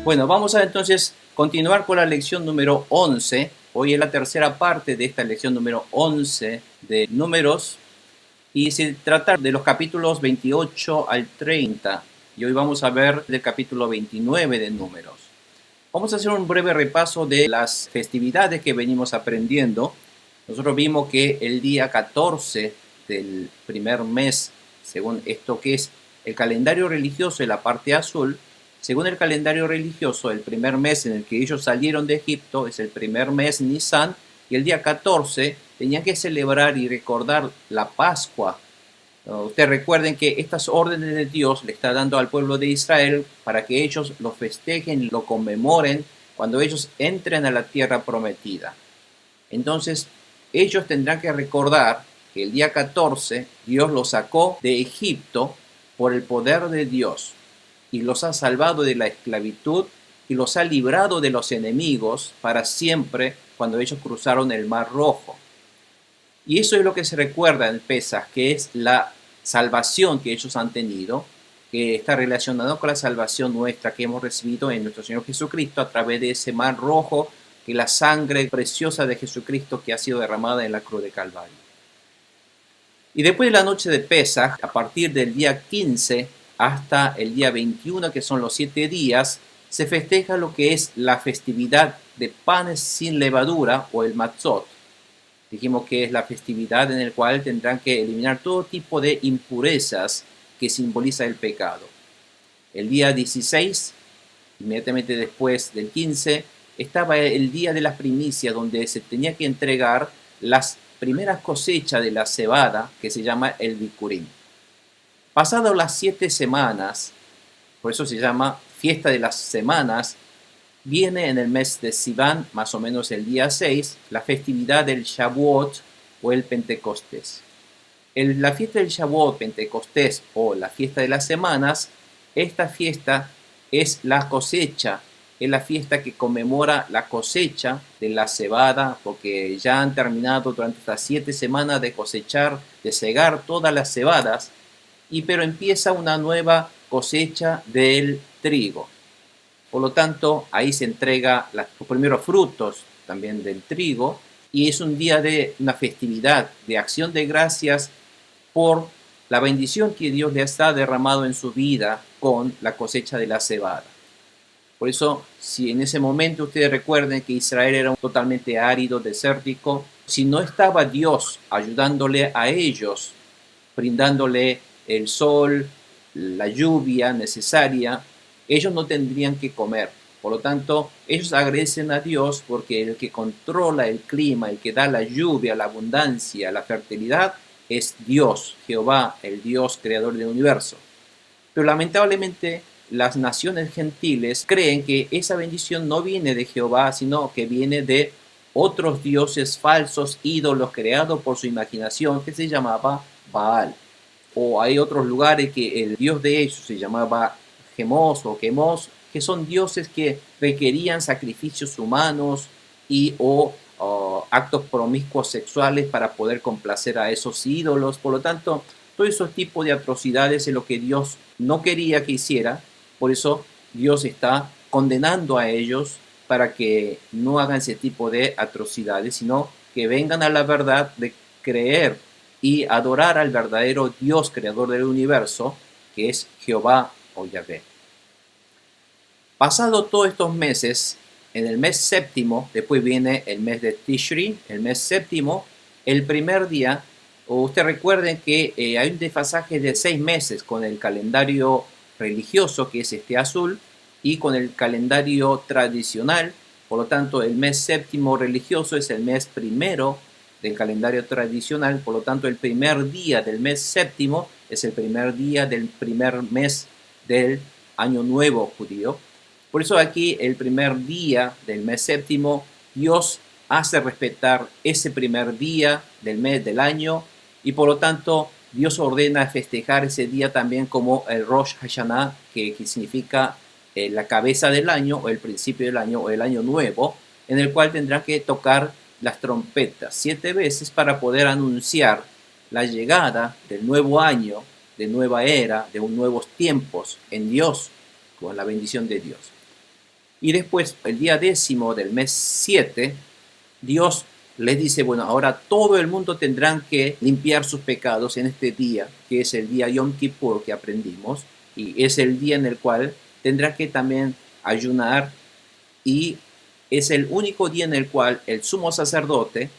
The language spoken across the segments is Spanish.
Bueno, vamos a entonces continuar con la lección número 11. Hoy es la tercera parte de esta lección número 11 de Números y se trata de los capítulos 28 al 30. Y hoy vamos a ver del capítulo 29 de Números. Vamos a hacer un breve repaso de las festividades que venimos aprendiendo. Nosotros vimos que el día 14 del primer mes, según esto que es el calendario religioso en la parte azul, según el calendario religioso, el primer mes en el que ellos salieron de Egipto es el primer mes Nisan, y el día 14 tenían que celebrar y recordar la Pascua. Ustedes recuerden que estas órdenes de Dios le está dando al pueblo de Israel para que ellos lo festejen, lo conmemoren cuando ellos entren a la tierra prometida. Entonces, ellos tendrán que recordar que el día 14 Dios los sacó de Egipto por el poder de Dios y los ha salvado de la esclavitud y los ha librado de los enemigos para siempre cuando ellos cruzaron el Mar Rojo. Y eso es lo que se recuerda en Pesaj, que es la salvación que ellos han tenido, que está relacionado con la salvación nuestra que hemos recibido en nuestro Señor Jesucristo a través de ese Mar Rojo, que la sangre preciosa de Jesucristo que ha sido derramada en la cruz de Calvario. Y después de la noche de Pesaj, a partir del día 15 hasta el día 21, que son los 7 días, se festeja lo que es la festividad de panes sin levadura o el matzot. Dijimos que es la festividad en la cual tendrán que eliminar todo tipo de impurezas que simboliza el pecado. El día 16, inmediatamente después del 15, estaba el día de las primicias, donde se tenía que entregar las primeras cosechas de la cebada, que se llama el Bikurim. Pasadas las 7 semanas, por eso se llama fiesta de las semanas, viene en el mes de Sivan, más o menos el día 6, la festividad del Shavuot o el Pentecostés. La fiesta del Shavuot, Pentecostés o la fiesta de las semanas, esta fiesta es la cosecha, es la fiesta que conmemora la cosecha de la cebada, porque ya han terminado durante estas 7 semanas de cosechar, de cegar todas las cebadas, pero empieza una nueva cosecha del trigo. Por lo tanto, ahí se entrega los primeros frutos también del trigo y es un día de una festividad de acción de gracias por la bendición que Dios les ha derramado en su vida con la cosecha de la cebada. Por eso, si en ese momento ustedes recuerden que Israel era totalmente árido, desértico, si no estaba Dios ayudándole a ellos, brindándole el sol, la lluvia necesaria, ellos no tendrían que comer. Por lo tanto, ellos agradecen a Dios porque el que controla el clima, el que da la lluvia, la abundancia, la fertilidad, es Dios, Jehová, el Dios creador del universo. Pero lamentablemente las naciones gentiles creen que esa bendición no viene de Jehová, sino que viene de otros dioses falsos, ídolos creados por su imaginación, que se llamaba Baal. O hay otros lugares que el dios de ellos se llamaba Chemos o Chemos, que son dioses que requerían sacrificios humanos o actos promiscuos sexuales para poder complacer a esos ídolos. Por lo tanto, todos esos tipos de atrocidades es lo que Dios no quería que hiciera. Por eso Dios está condenando a ellos para que no hagan ese tipo de atrocidades, sino que vengan a la verdad de creer y adorar al verdadero Dios creador del universo, que es Jehová o Yahvé. Pasado todos estos meses, en el mes séptimo, después viene el mes de Tishri, el mes séptimo, el primer día, ustedes recuerden que hay un desfasaje de 6 meses con el calendario religioso, que es este azul, y con el calendario tradicional. Por lo tanto, el mes séptimo religioso es el mes primero del calendario tradicional. Por lo tanto, el primer día del mes séptimo es el primer día del primer mes del año nuevo judío. Por eso aquí el primer día del mes séptimo, Dios hace respetar ese primer día del mes del año y por lo tanto Dios ordena festejar ese día también como el Rosh Hashanah, que significa la cabeza del año o el principio del año o el año nuevo, en el cual tendrán que tocar las trompetas 7 veces para poder anunciar la llegada del nuevo año, de nueva era, de un nuevos tiempos en Dios, con la bendición de Dios. Y después, el día 10 del mes 7, Dios les dice, bueno, ahora todo el mundo tendrán que limpiar sus pecados en este día, que es el día Yom Kippur que aprendimos, y es el día en el cual tendrán que también ayunar, y es el único día en el cual el sumo sacerdote,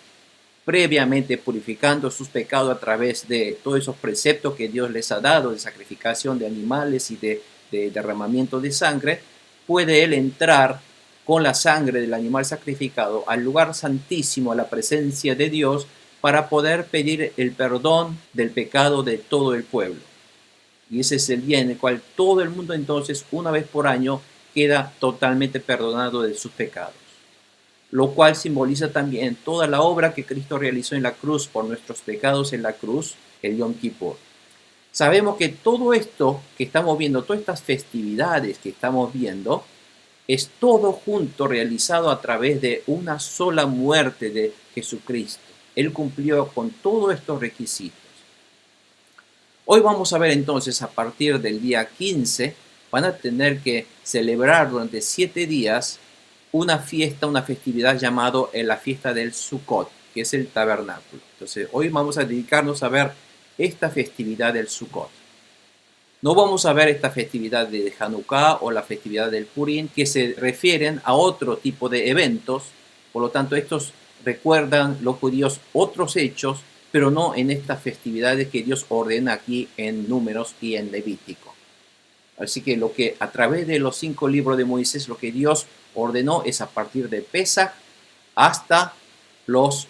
previamente purificando sus pecados a través de todos esos preceptos que Dios les ha dado, de sacrificación de animales y de derramamiento de sangre, puede él entrar con la sangre del animal sacrificado al lugar santísimo, a la presencia de Dios, para poder pedir el perdón del pecado de todo el pueblo. Y ese es el día en el cual todo el mundo entonces, una vez por año, queda totalmente perdonado de sus pecados, lo cual simboliza también toda la obra que Cristo realizó en la cruz por nuestros pecados en la cruz, el Yom Kippur. Sabemos que todo esto que estamos viendo, todas estas festividades que estamos viendo, es todo junto realizado a través de una sola muerte de Jesucristo. Él cumplió con todos estos requisitos. Hoy vamos a ver entonces, a partir del día 15, van a tener que celebrar durante 7 días una fiesta, una festividad llamada la fiesta del Sukkot, que es el tabernáculo. Entonces, hoy vamos a dedicarnos a ver esta festividad del Sukkot. No vamos a ver esta festividad de Hanukkah o la festividad del Purim, que se refieren a otro tipo de eventos. Por lo tanto, estos recuerdan los judíos otros hechos, pero no en estas festividades que Dios ordena aquí en Números y en Levítico. Así que lo que a través de los 5 libros de Moisés, lo que Dios ordenó es a partir de Pesaj hasta los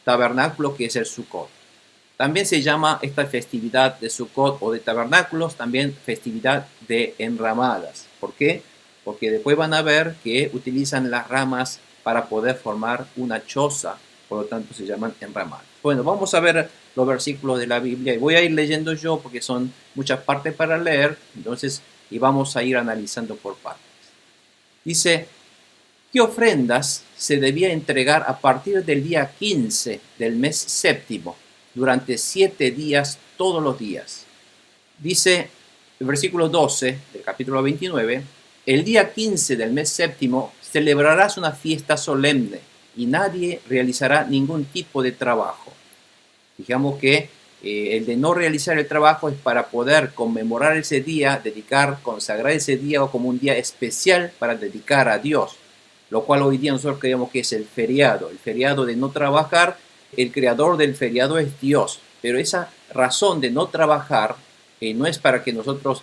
tabernáculos, que es el Sukkot. También se llama esta festividad de Sukkot o de tabernáculos también festividad de enramadas. ¿Por qué? Porque después van a ver que utilizan las ramas para poder formar una choza, por lo tanto se llaman enramadas. Bueno, vamos a ver los versículos de la Biblia y voy a ir leyendo yo porque son muchas partes para leer, entonces, y vamos a ir analizando por partes. Dice, ¿qué ofrendas se debía entregar a partir del día 15 del mes séptimo, durante 7 días, todos los días? Dice el versículo 12 del capítulo 29, el día 15 del mes séptimo celebrarás una fiesta solemne y nadie realizará ningún tipo de trabajo. Digamos que el de no realizar el trabajo es para poder conmemorar ese día, dedicar, consagrar ese día como un día especial para dedicar a Dios, lo cual hoy día nosotros creemos que es el feriado de no trabajar. El creador del feriado es Dios, pero esa razón de no trabajar no es para que nosotros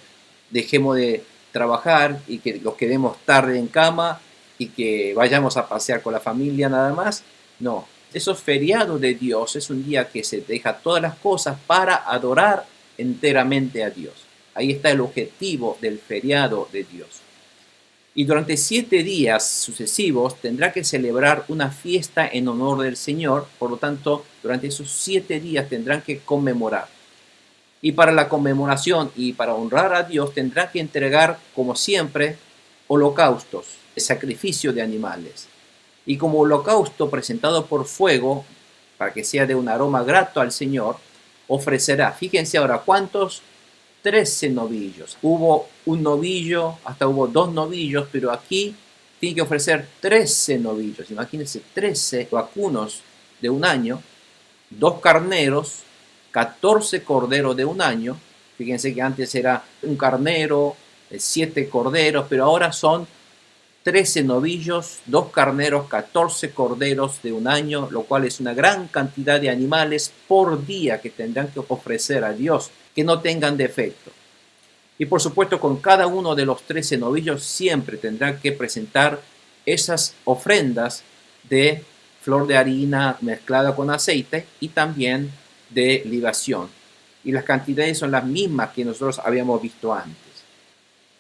dejemos de trabajar y que nos quedemos tarde en cama y que vayamos a pasear con la familia nada más. No, esos feriados de Dios es un día que se deja todas las cosas para adorar enteramente a Dios. Ahí está el objetivo del feriado de Dios. Y durante 7 días sucesivos tendrá que celebrar una fiesta en honor del Señor. Por lo tanto, durante esos 7 días tendrán que conmemorar. Y para la conmemoración y para honrar a Dios tendrá que entregar, como siempre, holocaustos, sacrificio de animales. Y como holocausto presentado por fuego, para que sea de un aroma grato al Señor, ofrecerá, fíjense ahora, ¿cuántos? 13 novillos. Hubo un novillo, hasta hubo 2 novillos, pero aquí tiene que ofrecer 13 novillos. Imagínense, 13 vacunos de un año, 2 carneros, 14 corderos de un año. Fíjense que antes era un carnero, 7 corderos, pero ahora son 13 novillos, 2 carneros, 14 corderos de un año, lo cual es una gran cantidad de animales por día que tendrán que ofrecer a Dios, que no tengan defecto. Y por supuesto, con cada uno de los 13 novillos siempre tendrán que presentar esas ofrendas de flor de harina mezclada con aceite y también de libación. Y las cantidades son las mismas que nosotros habíamos visto antes.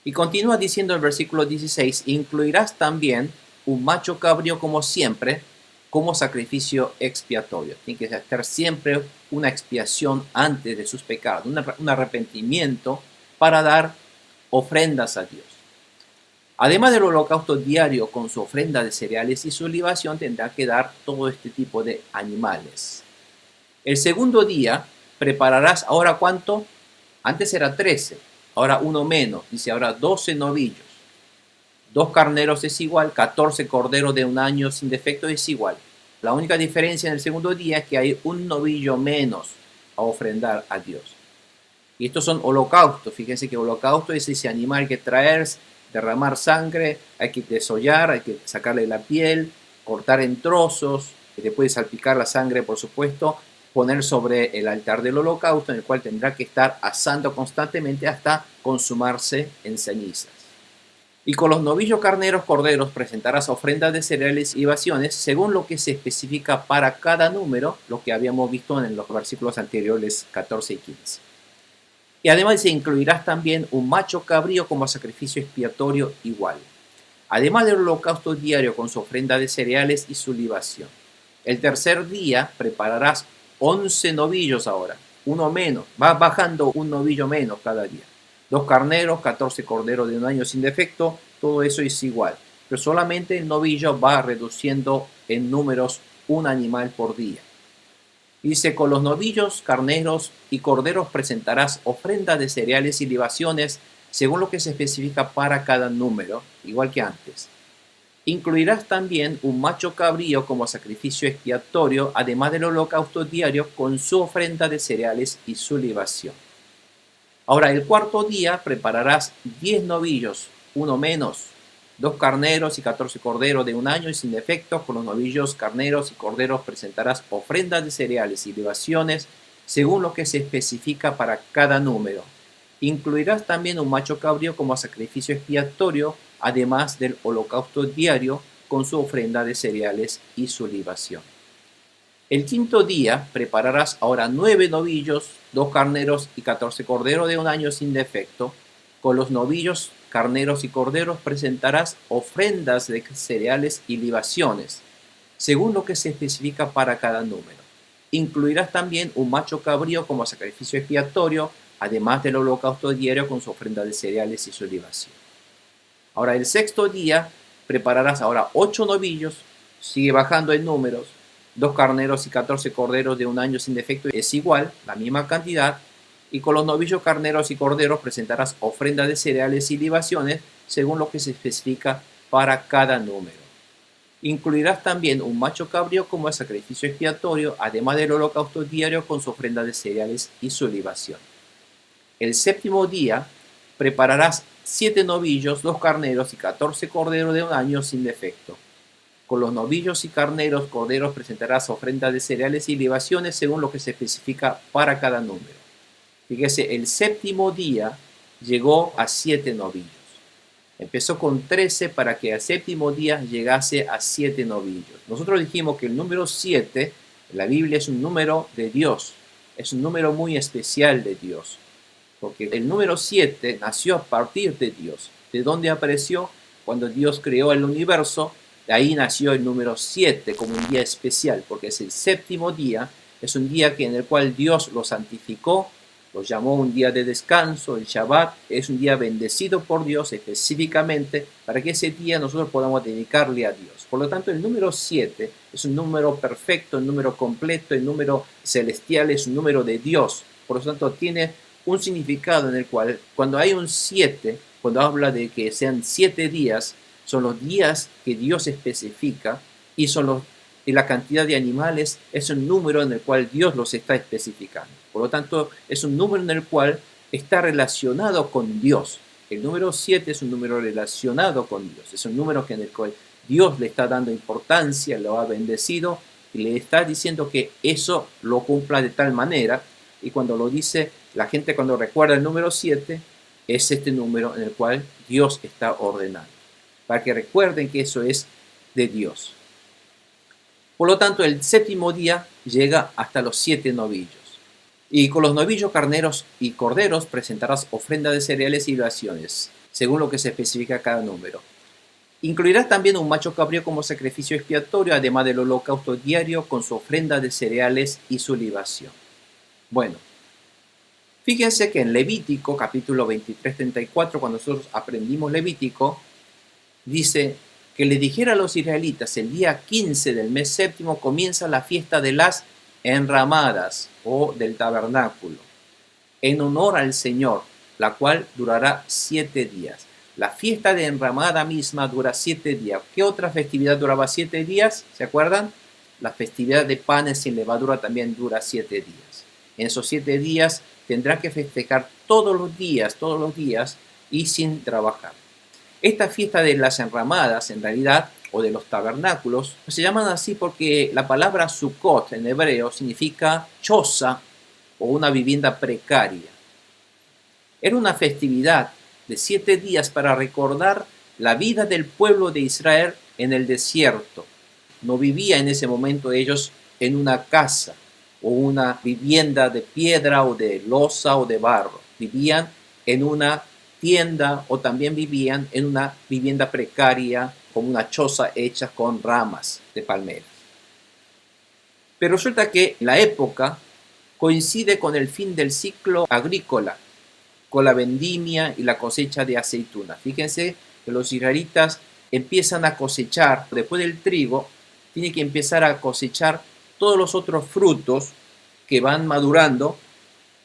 Y continúa diciendo el versículo 16, incluirás también un macho cabrío como siempre, como sacrificio expiatorio. Tiene que hacer siempre una expiación antes de sus pecados, un arrepentimiento para dar ofrendas a Dios. Además del holocausto diario con su ofrenda de cereales y su libación, tendrá que dar todo este tipo de animales. El segundo día prepararás, ahora ¿cuánto? Antes era 13. Ahora uno menos, dice ahora 12 novillos. 2 carneros es igual, 14 corderos de un año sin defecto es igual. La única diferencia en el segundo día es que hay un novillo menos a ofrendar a Dios. Y estos son holocaustos. Fíjense que holocausto es ese animal que traer, derramar sangre, hay que desollar, hay que sacarle la piel, cortar en trozos, después salpicar la sangre, por supuesto, poner sobre el altar del holocausto, en el cual tendrá que estar asando constantemente hasta consumarse en cenizas. Y con los novillos carneros corderos presentarás ofrendas de cereales y libaciones según lo que se especifica para cada número, lo que habíamos visto en los versículos anteriores 14 y 15. Y además se incluirás también un macho cabrío como sacrificio expiatorio igual, además del holocausto diario con su ofrenda de cereales y su libación. El tercer día prepararás 11 novillos ahora, uno menos, va bajando un novillo menos cada día. 2 carneros, 14 corderos de un año sin defecto, todo eso es igual. Pero solamente el novillo va reduciendo en números un animal por día. Dice, con los novillos, carneros y corderos presentarás ofrendas de cereales y libaciones según lo que se especifica para cada número, igual que antes. Incluirás también un macho cabrío como sacrificio expiatorio, además del holocausto diario con su ofrenda de cereales y su libación. Ahora, el cuarto día prepararás 10 novillos, uno menos, 2 carneros y 14 corderos de un año y sin defectos. Con los novillos, carneros y corderos presentarás ofrendas de cereales y libaciones según lo que se especifica para cada número. Incluirás también un macho cabrío como sacrificio expiatorio, además del holocausto diario con su ofrenda de cereales y su libación. El quinto día prepararás ahora 9 novillos, 2 carneros y 14 corderos de un año sin defecto. Con los novillos, carneros y corderos presentarás ofrendas de cereales y libaciones, según lo que se especifica para cada número. Incluirás también un macho cabrío como sacrificio expiatorio, además del holocausto diario con su ofrenda de cereales y su libación. Ahora, el sexto día prepararás ahora 8 novillos, sigue bajando en números, 2 carneros y 14 corderos de un año sin defecto es igual, la misma cantidad, y con los novillos, carneros y corderos presentarás ofrendas de cereales y libaciones según lo que se especifica para cada número. Incluirás también un macho cabrío como sacrificio expiatorio, además del holocausto diario con su ofrenda de cereales y su libación. El séptimo día prepararás 7 novillos, 2 carneros y 14 corderos de un año sin defecto. Con los novillos y carneros, corderos presentarás ofrendas de cereales y libaciones según lo que se especifica para cada número. Fíjese, el séptimo día llegó a 7 novillos. Empezó con 13 para que al séptimo día llegase a 7 novillos. Nosotros dijimos que el número 7 en la Biblia es un número de Dios. Es un número muy especial de Dios. Porque el número 7 nació a partir de Dios. ¿De dónde apareció? Cuando Dios creó el universo. De ahí nació el número 7 como un día especial, porque es el séptimo día, es un día en el cual Dios lo santificó, lo llamó un día de descanso, el Shabbat, es un día bendecido por Dios específicamente para que ese día nosotros podamos dedicarle a Dios. Por lo tanto, el número 7 es un número perfecto, un número completo, el número celestial es un número de Dios. Por lo tanto, tiene un significado en el cual cuando hay un 7, cuando habla de que sean 7 días, son los días que Dios especifica y la cantidad de animales es un número en el cual Dios los está especificando. Por lo tanto, es un número en el cual está relacionado con Dios. El número 7 es un número relacionado con Dios. Es un número en el cual Dios le está dando importancia, lo ha bendecido y le está diciendo que eso lo cumpla de tal manera. Y cuando lo dice, la gente cuando recuerda el número 7, es este número en el cual Dios está ordenando, para que recuerden que eso es de Dios. Por lo tanto, el séptimo día llega hasta los 7 novillos. Y con los novillos, carneros y corderos presentarás ofrenda de cereales y libaciones, según lo que se especifica cada número. Incluirás también un macho cabrío como sacrificio expiatorio, además del holocausto diario con su ofrenda de cereales y su libación. Bueno, fíjense que en Levítico, capítulo 23-34, cuando nosotros aprendimos Levítico, dice que le dijera a los israelitas, el día 15 del mes séptimo comienza la fiesta de las enramadas o del tabernáculo, en honor al Señor, la cual durará 7 días. La fiesta de enramada misma dura 7 días. ¿Qué otra festividad duraba 7 días? ¿Se acuerdan? La festividad de panes sin levadura también dura 7 días. En esos 7 días tendrán que festejar todos los días y sin trabajar. Esta fiesta de las enramadas, en realidad, o de los tabernáculos, se llaman así porque la palabra Sukkot en hebreo significa choza o una vivienda precaria. Era una festividad de 7 días para recordar la vida del pueblo de Israel en el desierto. No vivía en ese momento ellos en una casa o una vivienda de piedra o de losa o de barro. Vivían en una tienda o también vivían en una vivienda precaria como una choza hecha con ramas de palmeras. Pero resulta que la época coincide con el fin del ciclo agrícola, con la vendimia y la cosecha de aceituna. Fíjense que los israelitas empiezan a cosechar, después del trigo, tienen que empezar a cosechar todos los otros frutos que van madurando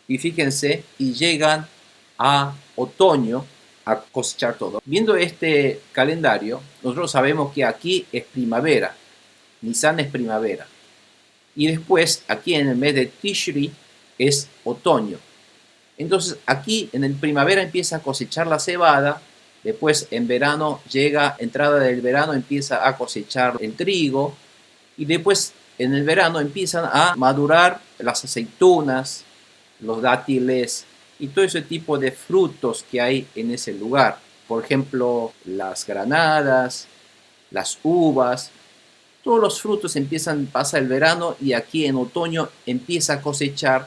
y fíjense, y llegan a otoño a cosechar todo. Viendo este calendario, nosotros sabemos que aquí es primavera, Nisan es primavera, y después aquí en el mes de Tishri es otoño. Entonces aquí en el primavera empieza a cosechar la cebada, después en verano llega, entrada del verano empieza a cosechar el trigo, y después en el verano empiezan a madurar las aceitunas, los dátiles y todo ese tipo de frutos que hay en ese lugar. Por ejemplo, las granadas, las uvas, todos los frutos pasa el verano y aquí en otoño empieza a cosechar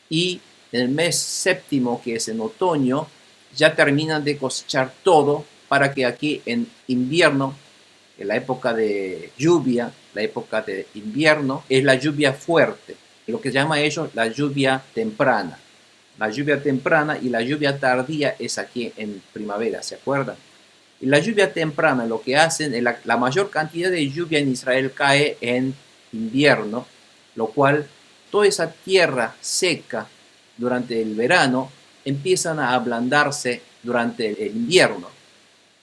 y en el mes séptimo, que es en otoño, ya terminan de cosechar todo para que aquí en invierno, en la época de lluvia, la época de invierno, es la lluvia fuerte, lo que llama ellos la lluvia temprana. La lluvia temprana y la lluvia tardía es aquí en primavera, ¿se acuerdan? Y la lluvia temprana lo que hacen, la mayor cantidad de lluvia en Israel cae en invierno, lo cual toda esa tierra seca durante el verano empiezan a ablandarse durante el invierno.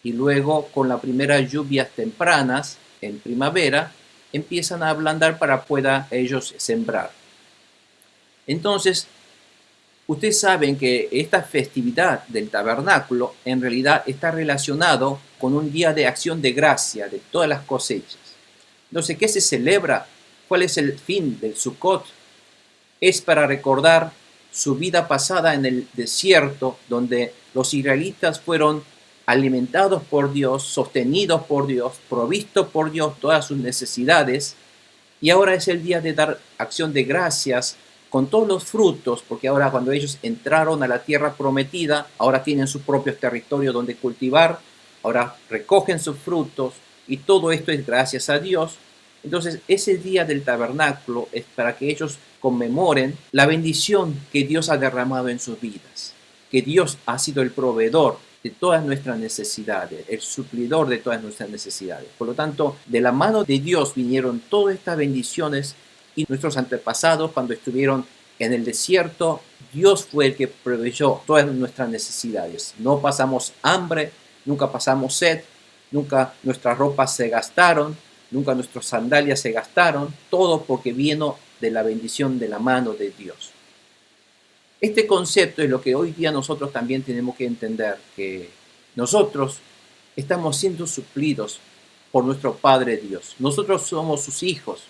Y luego con las primeras lluvias tempranas en primavera empiezan a ablandar para pueda ellos sembrar. Entonces, ustedes saben que esta festividad del tabernáculo en realidad está relacionado con un día de acción de gracia de todas las cosechas. Entonces, ¿qué se celebra? ¿Cuál es el fin del Sukkot? Es para recordar su vida pasada en el desierto, donde los israelitas fueron alimentados por Dios, sostenidos por Dios, provistos por Dios todas sus necesidades, y ahora es el día de dar acción de gracias con todos los frutos, porque ahora cuando ellos entraron a la tierra prometida, ahora tienen sus propios territorios donde cultivar, ahora recogen sus frutos, y todo esto es gracias a Dios. Entonces ese día del tabernáculo es para que ellos conmemoren la bendición que Dios ha derramado en sus vidas, que Dios ha sido el proveedor de todas nuestras necesidades, el suplidor de todas nuestras necesidades. Por lo tanto, de la mano de Dios vinieron todas estas bendiciones y nuestros antepasados cuando estuvieron en el desierto, Dios fue el que proveyó todas nuestras necesidades. No pasamos hambre, nunca pasamos sed, nunca nuestras ropas se gastaron, nunca nuestras sandalias se gastaron, todo porque vino de la bendición de la mano de Dios. Este concepto es lo que hoy día nosotros también tenemos que entender, que nosotros estamos siendo suplidos por nuestro Padre Dios. Nosotros somos sus hijos.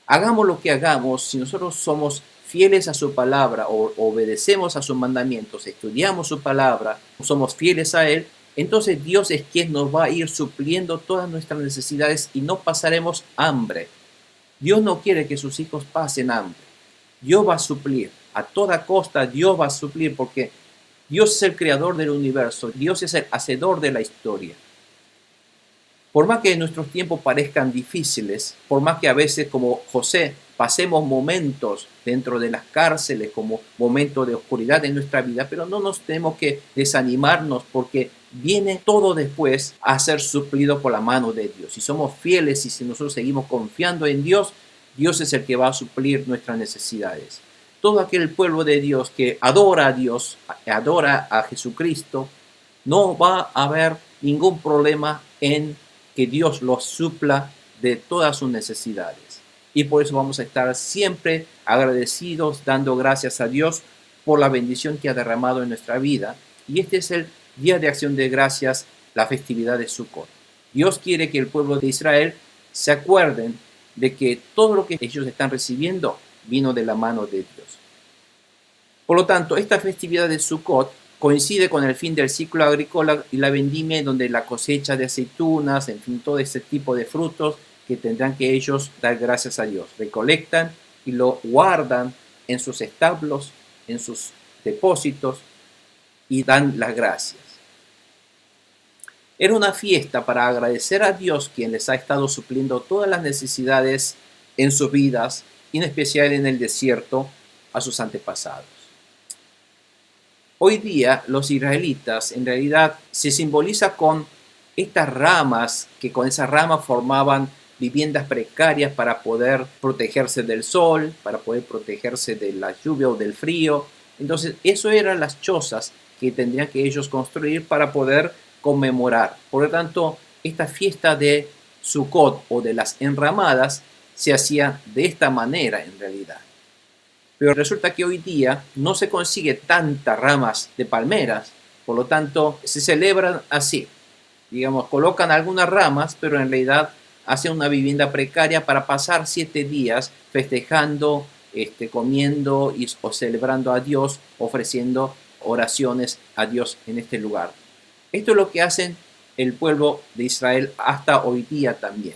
Hagamos lo que hagamos, si nosotros somos fieles a su palabra o obedecemos a sus mandamientos, estudiamos su palabra, somos fieles a Él, entonces Dios es quien nos va a ir supliendo todas nuestras necesidades y no pasaremos hambre. Dios no quiere que sus hijos pasen hambre. Dios va a suplir. A toda costa Dios va a suplir porque Dios es el creador del universo. Dios es el hacedor de la historia. Por más que nuestros tiempos parezcan difíciles, por más que a veces como José pasemos momentos dentro de las cárceles como momentos de oscuridad en nuestra vida, pero no nos tenemos que desanimarnos porque viene todo después a ser suplido por la mano de Dios. Si somos fieles y si nosotros seguimos confiando en Dios, Dios es el que va a suplir nuestras necesidades. Todo aquel pueblo de Dios que adora a Dios, adora a Jesucristo, no va a haber ningún problema en que Dios los supla de todas sus necesidades. Y por eso vamos a estar siempre agradecidos, dando gracias a Dios por la bendición que ha derramado en nuestra vida. Y este es el Día de Acción de Gracias, la festividad de Sukkot. Dios quiere que el pueblo de Israel se acuerden de que todo lo que ellos están recibiendo vino de la mano de Dios. Por lo tanto, esta festividad de Sukkot coincide con el fin del ciclo agrícola y la vendimia, donde la cosecha de aceitunas, en fin, todo ese tipo de frutos que tendrán que ellos dar gracias a Dios. Recolectan y lo guardan en sus establos, en sus depósitos y dan las gracias. Era una fiesta para agradecer a Dios, quien les ha estado supliendo todas las necesidades en sus vidas, y en especial en el desierto a sus antepasados. Hoy día los israelitas en realidad se simboliza con estas ramas, que con esas ramas formaban viviendas precarias para poder protegerse del sol, para poder protegerse de la lluvia o del frío. Entonces, eso eran las chozas que tendrían que ellos construir para poder conmemorar. Por lo tanto, esta fiesta de Sukkot o de las enramadas se hacía de esta manera en realidad. Pero resulta que hoy día no se consigue tantas ramas de palmeras, por lo tanto se celebran así. Digamos, colocan algunas ramas, pero en realidad hacen una vivienda precaria para pasar 7 días festejando, comiendo o celebrando a Dios, ofreciendo oraciones a Dios en este lugar. Esto es lo que hacen el pueblo de Israel hasta hoy día también.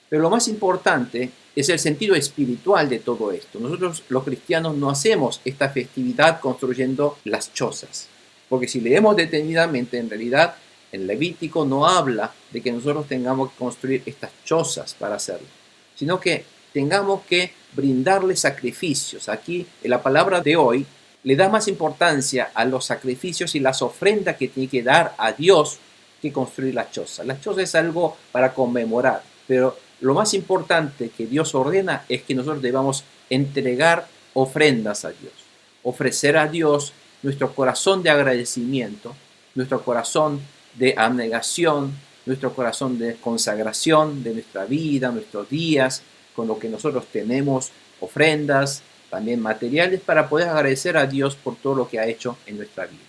Pero lo más importante es el sentido espiritual de todo esto. Nosotros los cristianos no hacemos esta festividad construyendo las chozas, porque si leemos detenidamente, en realidad el Levítico no habla de que nosotros tengamos que construir estas chozas para hacerlo, sino que tengamos que brindarle sacrificios. Aquí en la palabra de hoy le da más importancia a los sacrificios y las ofrendas que tiene que dar a Dios que construir las chozas. La choza es algo para conmemorar, pero lo más importante que Dios ordena es que nosotros debamos entregar ofrendas a Dios, ofrecer a Dios nuestro corazón de agradecimiento, nuestro corazón de abnegación, nuestro corazón de consagración de nuestra vida, nuestros días, con lo que nosotros tenemos, ofrendas, también materiales, para poder agradecer a Dios por todo lo que ha hecho en nuestra vida.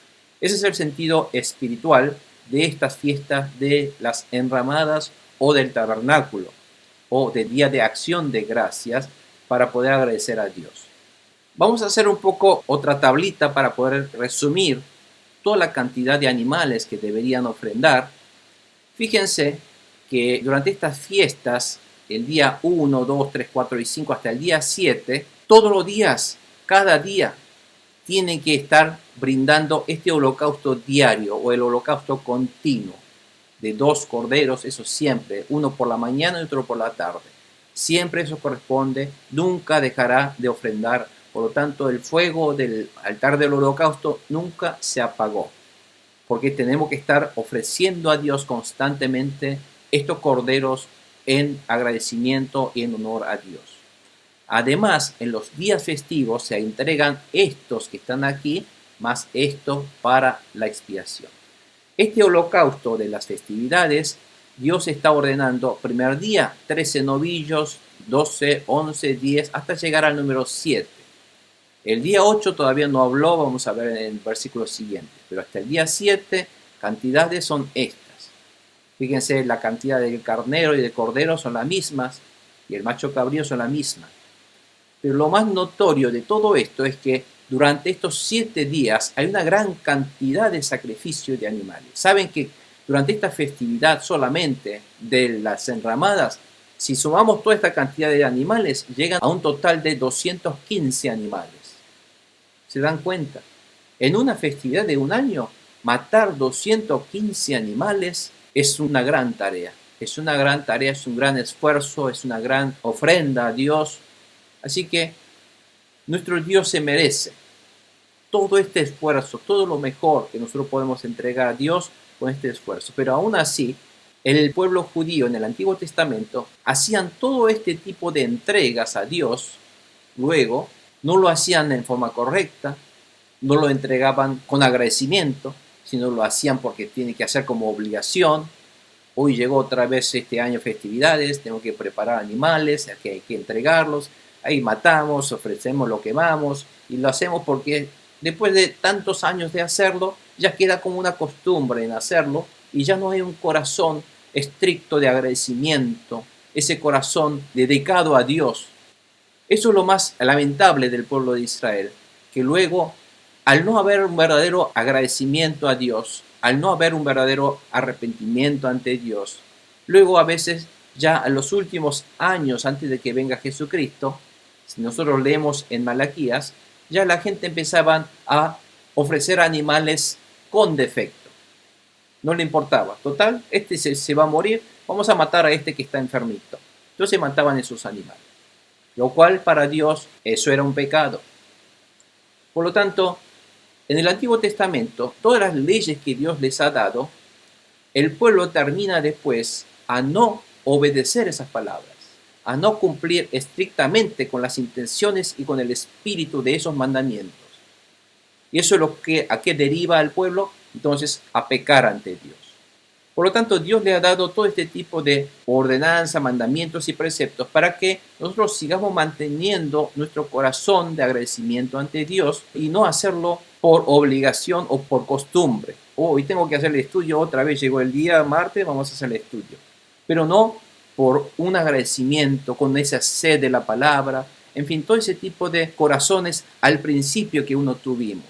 Ese es el sentido espiritual de estas fiestas de las enramadas o del tabernáculo, o de Día de Acción de Gracias, para poder agradecer a Dios. Vamos a hacer un poco otra tablita para poder resumir toda la cantidad de animales que deberían ofrendar. Fíjense que durante estas fiestas, el día 1, 2, 3, 4 y 5 hasta el día 7, todos los días, cada día, tienen que estar brindando este holocausto diario o el holocausto continuo de 2 corderos, eso siempre, uno por la mañana y otro por la tarde. Siempre eso corresponde, nunca dejará de ofrendar. Por lo tanto, el fuego del altar del holocausto nunca se apagó, porque tenemos que estar ofreciendo a Dios constantemente estos corderos en agradecimiento y en honor a Dios. Además, en los días festivos se entregan estos que están aquí, más esto para la expiación. Este holocausto de las festividades, Dios está ordenando primer día 13 novillos, 12, 11, 10, hasta llegar al número 7. El día 8 todavía no habló, vamos a ver en el versículo siguiente, pero hasta el día 7 cantidades son estas. Fíjense, la cantidad de carnero y de cordero son las mismas y el macho cabrío son las mismas. Pero lo más notorio de todo esto es que durante estos 7 días hay una gran cantidad de sacrificios de animales. Saben que durante esta festividad solamente de las enramadas, si sumamos toda esta cantidad de animales, llegan a un total de 215 animales. ¿Se dan cuenta? En una festividad de un año, matar 215 animales es una gran tarea. Es una gran tarea, es un gran esfuerzo, es una gran ofrenda a Dios. Así que nuestro Dios se merece todo este esfuerzo, todo lo mejor que nosotros podemos entregar a Dios con este esfuerzo. Pero aún así, el pueblo judío en el Antiguo Testamento hacían todo este tipo de entregas a Dios, luego no lo hacían en forma correcta, no lo entregaban con agradecimiento, sino lo hacían porque tienen que hacer como obligación. Hoy llegó otra vez este año festividades, tengo que preparar animales, que hay que entregarlos, ahí matamos, ofrecemos, lo quemamos y lo hacemos porque después de tantos años de hacerlo, ya queda como una costumbre en hacerlo y ya no hay un corazón estricto de agradecimiento, ese corazón dedicado a Dios. Eso es lo más lamentable del pueblo de Israel, que luego, al no haber un verdadero agradecimiento a Dios, al no haber un verdadero arrepentimiento ante Dios, luego a veces ya en los últimos años antes de que venga Jesucristo, si nosotros leemos en Malaquías, ya la gente empezaba a ofrecer animales con defecto. No le importaba. Total, este se va a morir, vamos a matar a este que está enfermito. Entonces mataban esos animales, lo cual para Dios eso era un pecado. Por lo tanto, en el Antiguo Testamento, todas las leyes que Dios les ha dado, el pueblo termina después a no obedecer esas palabras, a no cumplir estrictamente con las intenciones y con el espíritu de esos mandamientos. Y eso es lo que a qué deriva al pueblo, entonces a pecar ante Dios. Por lo tanto, Dios le ha dado todo este tipo de ordenanzas, mandamientos y preceptos para que nosotros sigamos manteniendo nuestro corazón de agradecimiento ante Dios y no hacerlo por obligación o por costumbre. Hoy tengo que hacer el estudio, otra vez llegó el día martes, vamos a hacer el estudio. Pero no por un agradecimiento, con esa sed de la palabra, en fin, todo ese tipo de corazones al principio que uno tuvimos.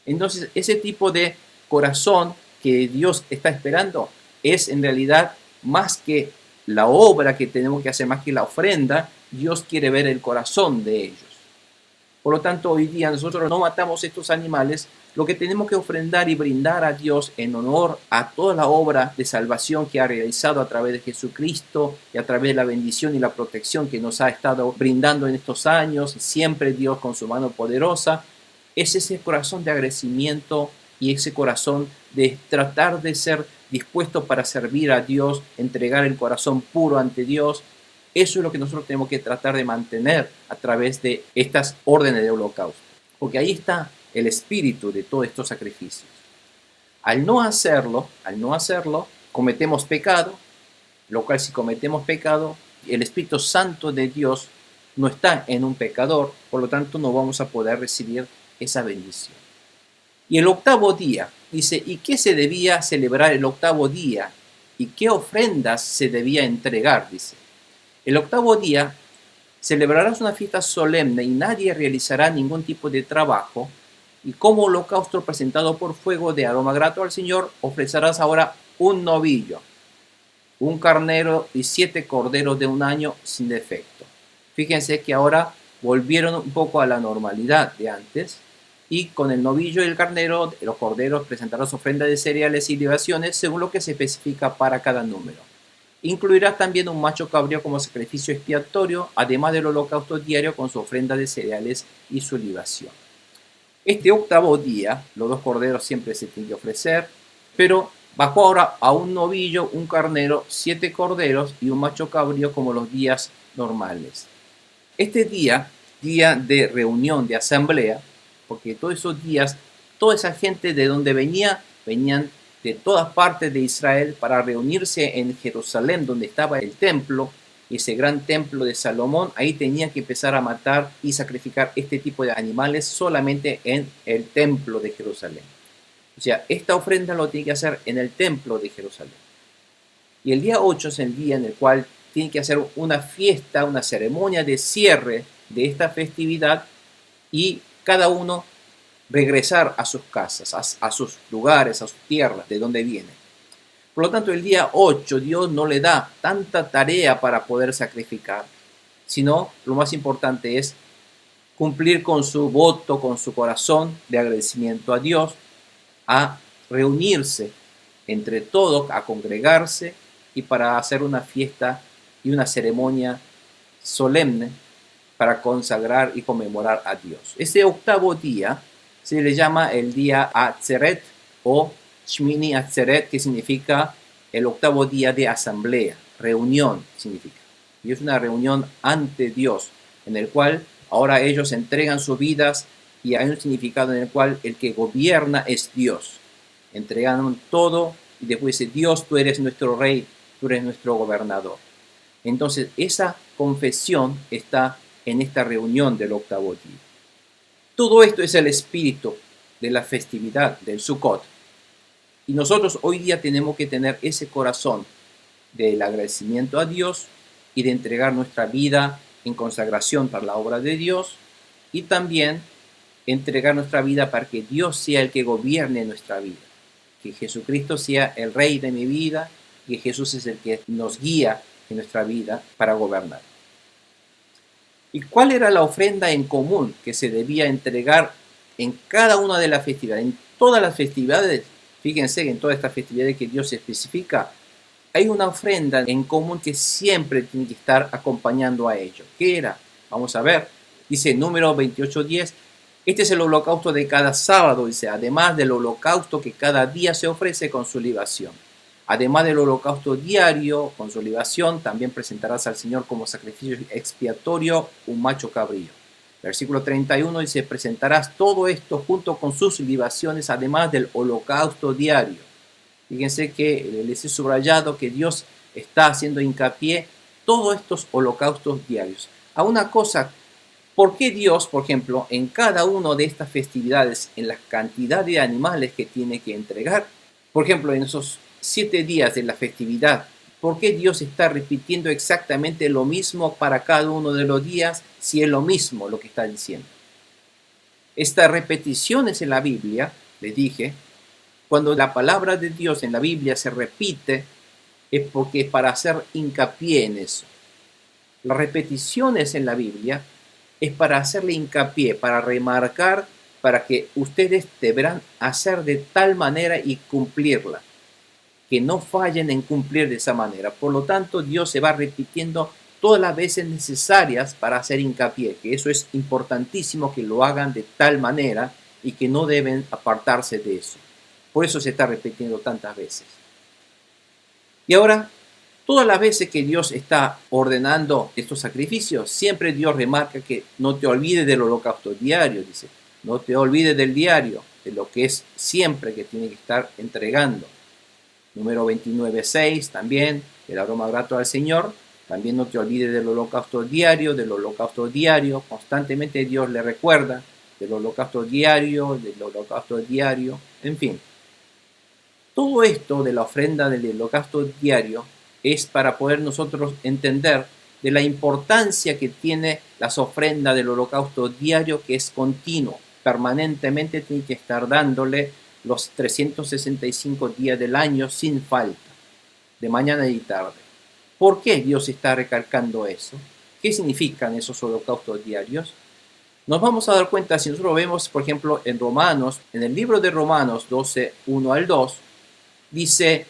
Entonces, ese tipo de corazón que Dios está esperando es en realidad más que la obra que tenemos que hacer, más que la ofrenda. Dios quiere ver el corazón de ellos. Por lo tanto, hoy día nosotros no matamos estos animales. Lo que tenemos que ofrendar y brindar a Dios en honor a toda la obra de salvación que ha realizado a través de Jesucristo y a través de la bendición y la protección que nos ha estado brindando en estos años, siempre Dios con su mano poderosa, es ese corazón de agradecimiento y ese corazón de tratar de ser dispuesto para servir a Dios, entregar el corazón puro ante Dios. Eso es lo que nosotros tenemos que tratar de mantener a través de estas órdenes de holocausto, porque ahí está el espíritu de todos estos sacrificios. Al no hacerlo, cometemos pecado, lo cual si cometemos pecado, el Espíritu Santo de Dios no está en un pecador, por lo tanto no vamos a poder recibir esa bendición. Y el octavo día, dice, ¿y qué se debía celebrar el octavo día? ¿Y qué ofrendas se debía entregar? Dice, el octavo día celebrarás una fiesta solemne y nadie realizará ningún tipo de trabajo, y como holocausto presentado por fuego de aroma grato al Señor, ofrecerás ahora un novillo, un carnero y 7 corderos de un año sin defecto. Fíjense que ahora volvieron un poco a la normalidad de antes, y con el novillo y el carnero, los corderos presentarás ofrendas de cereales y libaciones según lo que se especifica para cada número. Incluirás también un macho cabrío como sacrificio expiatorio, además del holocausto diario con su ofrenda de cereales y su libación. Este octavo día, los 2 corderos siempre se tienen que ofrecer, pero bajó ahora a un novillo, un carnero, 7 corderos y un macho cabrío como los días normales. Este día, día de reunión, de asamblea, porque todos esos días, toda esa gente de donde venían de todas partes de Israel para reunirse en Jerusalén, donde estaba el templo, ese gran templo de Salomón. Ahí tenían que empezar a matar y sacrificar este tipo de animales solamente en el templo de Jerusalén. O sea, esta ofrenda lo tiene que hacer en el templo de Jerusalén. Y el día 8 es el día en el cual tienen que hacer una fiesta, una ceremonia de cierre de esta festividad y cada uno regresar a sus casas, a sus lugares, a sus tierras, de donde viene. Por lo tanto, el día 8 Dios no le da tanta tarea para poder sacrificar, sino lo más importante es cumplir con su voto, con su corazón de agradecimiento a Dios, a reunirse entre todos, a congregarse y para hacer una fiesta y una ceremonia solemne para consagrar y conmemorar a Dios. Ese octavo día se le llama el día Atzeret o Shmini Atzeret, que significa el octavo día de asamblea, reunión significa. Y es una reunión ante Dios, en el cual ahora ellos entregan sus vidas y hay un significado en el cual el que gobierna es Dios. Entregaron todo y después dice, Dios, tú eres nuestro rey, tú eres nuestro gobernador. Entonces, esa confesión está en esta reunión del octavo día. Todo esto es el espíritu de la festividad del Sukkot. Y nosotros hoy día tenemos que tener ese corazón del agradecimiento a Dios y de entregar nuestra vida en consagración para la obra de Dios y también entregar nuestra vida para que Dios sea el que gobierne nuestra vida, que Jesucristo sea el rey de mi vida y que Jesús es el que nos guía en nuestra vida para gobernar. ¿Y cuál era la ofrenda en común que se debía entregar en cada una de las festividades? En todas las festividades, fíjense que en todas estas festividades que Dios especifica, hay una ofrenda en común que siempre tiene que estar acompañando a ello. ¿Qué era? Vamos a ver. Dice número 28:10. Este es el holocausto de cada sábado, dice, además del holocausto que cada día se ofrece con su libación. Además del holocausto diario con su libación, también presentarás al Señor como sacrificio expiatorio un macho cabrío. Versículo 31 dice, presentarás todo esto junto con sus libaciones, además del holocausto diario. Fíjense que les he subrayado que Dios está haciendo hincapié todos estos holocaustos diarios. A una cosa, ¿por qué Dios, por ejemplo, en cada una de estas festividades, en la cantidad de animales que tiene que entregar, por ejemplo, en esos 7 días de la festividad, ¿por qué Dios está repitiendo exactamente lo mismo para cada uno de los días si es lo mismo lo que está diciendo? Estas repeticiones en la Biblia, les dije, cuando la palabra de Dios en la Biblia se repite, es porque es para hacer hincapié en eso. Las repeticiones en la Biblia es para hacerle hincapié, para remarcar, para que ustedes deberán hacer de tal manera y cumplirla, que no fallen en cumplir de esa manera. Por lo tanto, Dios se va repitiendo todas las veces necesarias para hacer hincapié, que eso es importantísimo que lo hagan de tal manera y que no deben apartarse de eso. Por eso se está repitiendo tantas veces. Y ahora, todas las veces que Dios está ordenando estos sacrificios, siempre Dios remarca que no te olvides del holocausto diario, dice. No te olvides del diario, de lo que es siempre que tiene que estar entregando. Número 29:6 también, el aroma grato al Señor. También no te olvides del holocausto diario, Constantemente Dios le recuerda del holocausto diario, en fin. Todo esto de la ofrenda del holocausto diario es para poder nosotros entender de la importancia que tiene las ofrendas del holocausto diario, que es continuo, permanentemente tiene que estar dándole los 365 días del año sin falta, de mañana y tarde. ¿Por qué Dios está recalcando eso? ¿Qué significan esos holocaustos diarios? Nos vamos a dar cuenta si nosotros vemos, por ejemplo, en Romanos, en el libro de Romanos 12, 1 al 2, dice,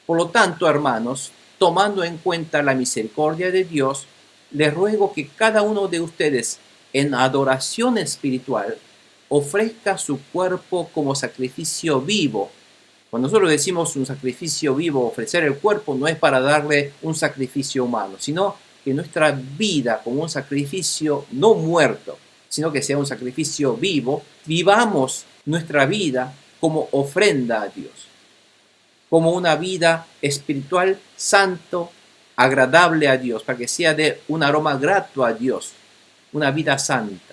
por lo tanto, hermanos, tomando en cuenta la misericordia de Dios, les ruego que cada uno de ustedes en adoración espiritual ofrezca su cuerpo como sacrificio vivo. Cuando nosotros decimos un sacrificio vivo, ofrecer el cuerpo, no es para darle un sacrificio humano, sino que nuestra vida como un sacrificio no muerto, sino que sea un sacrificio vivo, vivamos nuestra vida como ofrenda a Dios, como una vida espiritual santo, agradable a Dios, para que sea de un aroma grato a Dios, una vida santa.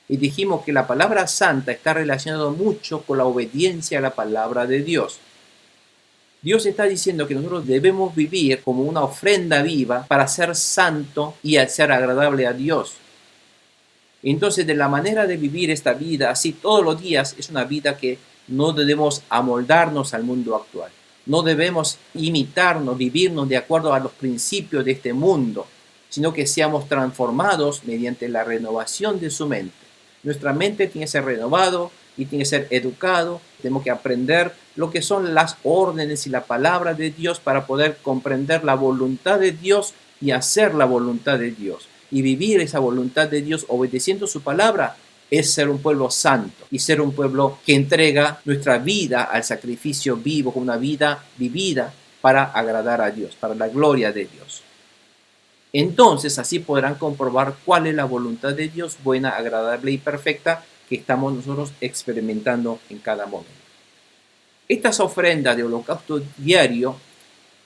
Y dijimos que la palabra santa está relacionada mucho con la obediencia a la palabra de Dios. Dios está diciendo que nosotros debemos vivir como una ofrenda viva para ser santo y ser agradable a Dios. Entonces, de la manera de vivir esta vida así todos los días, es una vida que no debemos amoldarnos al mundo actual. No debemos imitarnos, vivirnos de acuerdo a los principios de este mundo, sino que seamos transformados mediante la renovación de su mente. Nuestra mente tiene que ser renovado y tiene que ser educado. Tenemos que aprender lo que son las órdenes y la palabra de Dios para poder comprender la voluntad de Dios y hacer la voluntad de Dios. Y vivir esa voluntad de Dios obedeciendo su palabra es ser un pueblo santo y ser un pueblo que entrega nuestra vida al sacrificio vivo, como una vida vivida para agradar a Dios, para la gloria de Dios. Entonces así podrán comprobar cuál es la voluntad de Dios, buena, agradable y perfecta que estamos nosotros experimentando en cada momento. Estas ofrendas de holocausto diario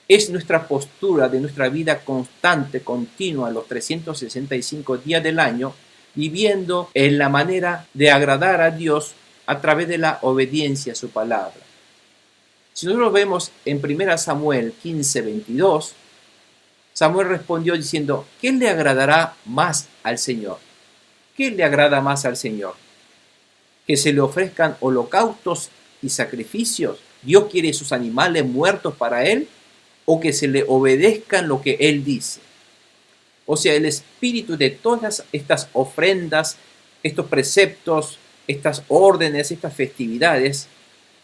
es nuestra postura de nuestra vida constante, continua, los 365 días del año, viviendo en la manera de agradar a Dios a través de la obediencia a su palabra. Si nosotros vemos en 1 Samuel 15:22, Samuel respondió diciendo, ¿qué le agradará más al Señor? ¿Qué le agrada más al Señor? ¿Que se le ofrezcan holocaustos y sacrificios? ¿Dios quiere sus animales muertos para él? ¿O que se le obedezcan lo que él dice? O sea, el espíritu de todas estas ofrendas, estos preceptos, estas órdenes, estas festividades,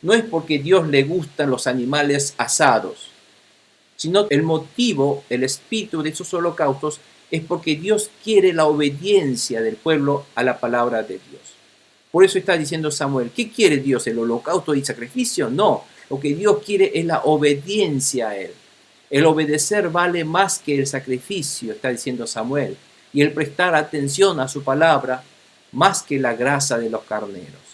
no es porque Dios le gustan los animales asados, sino el motivo, el espíritu de esos holocaustos es porque Dios quiere la obediencia del pueblo a la palabra de Dios. Por eso está diciendo Samuel, ¿qué quiere Dios? ¿El holocausto y sacrificio? No, lo que Dios quiere es la obediencia a Él. El obedecer vale más que el sacrificio, está diciendo Samuel, y el prestar atención a su palabra más que la grasa de los carneros.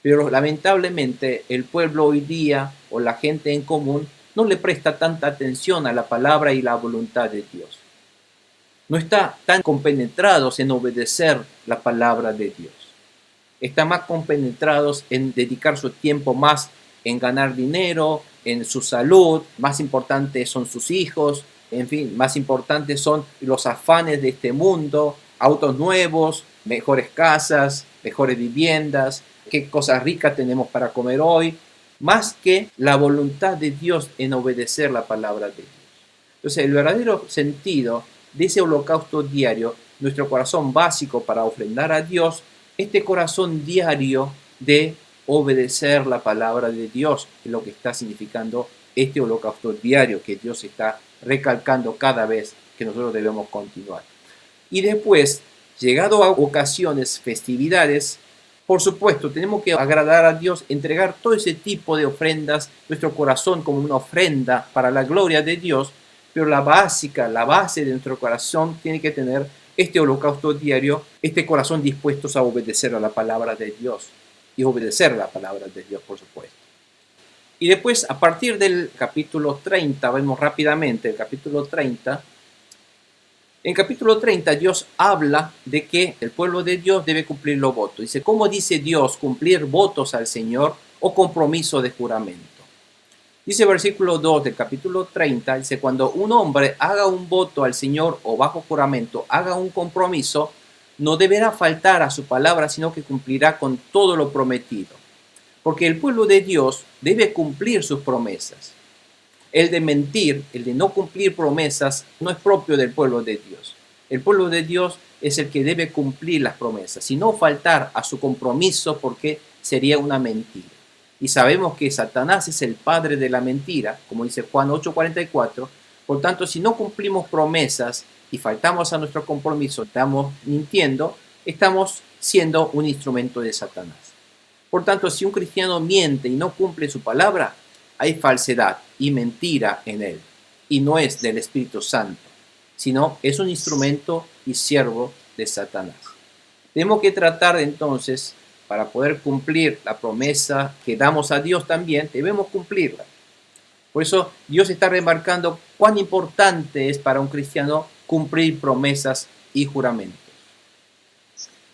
Pero lamentablemente el pueblo hoy día o la gente en común no le presta tanta atención a la palabra y la voluntad de Dios. No está tan compenetrados en obedecer la palabra de Dios. Están más compenetrados en dedicar su tiempo más en ganar dinero, en su salud, más importantes son sus hijos, en fin, más importantes son los afanes de este mundo, autos nuevos, mejores casas, mejores viviendas, qué cosas ricas tenemos para comer hoy, más que la voluntad de Dios en obedecer la palabra de Dios. Entonces, el verdadero sentido de ese holocausto diario, nuestro corazón básico para ofrendar a Dios, este corazón diario de obedecer la palabra de Dios, es lo que está significando este holocausto diario que Dios está recalcando cada vez que nosotros debemos continuar. Y después, llegado a ocasiones, festividades, por supuesto, tenemos que agradar a Dios, entregar todo ese tipo de ofrendas, nuestro corazón como una ofrenda para la gloria de Dios, pero la base de nuestro corazón tiene que tener este holocausto diario, este corazón dispuestos a obedecer a la palabra de Dios y obedecer a la palabra de Dios, por supuesto. Y después, a partir del capítulo 30, vemos rápidamente el capítulo 30, en capítulo 30 Dios habla de que el pueblo de Dios debe cumplir los votos. Dice, ¿cómo dice Dios cumplir votos al Señor o compromiso de juramento? Dice versículo 2 del capítulo 30, dice, cuando un hombre haga un voto al Señor o bajo juramento, haga un compromiso, no deberá faltar a su palabra, sino que cumplirá con todo lo prometido. Porque el pueblo de Dios debe cumplir sus promesas. El de mentir, el de no cumplir promesas, no es propio del pueblo de Dios. El pueblo de Dios es el que debe cumplir las promesas, y no faltar a su compromiso porque sería una mentira. Y sabemos que Satanás es el padre de la mentira, como dice Juan 8:44. Por tanto, si no cumplimos promesas y faltamos a nuestro compromiso, estamos mintiendo, estamos siendo un instrumento de Satanás. Por tanto, si un cristiano miente y no cumple su palabra, hay falsedad y mentira en él, y no es del Espíritu Santo, sino es un instrumento y siervo de Satanás. Tenemos que tratar entonces, para poder cumplir la promesa que damos a Dios también, debemos cumplirla. Por eso Dios está remarcando cuán importante es para un cristiano cumplir promesas y juramentos.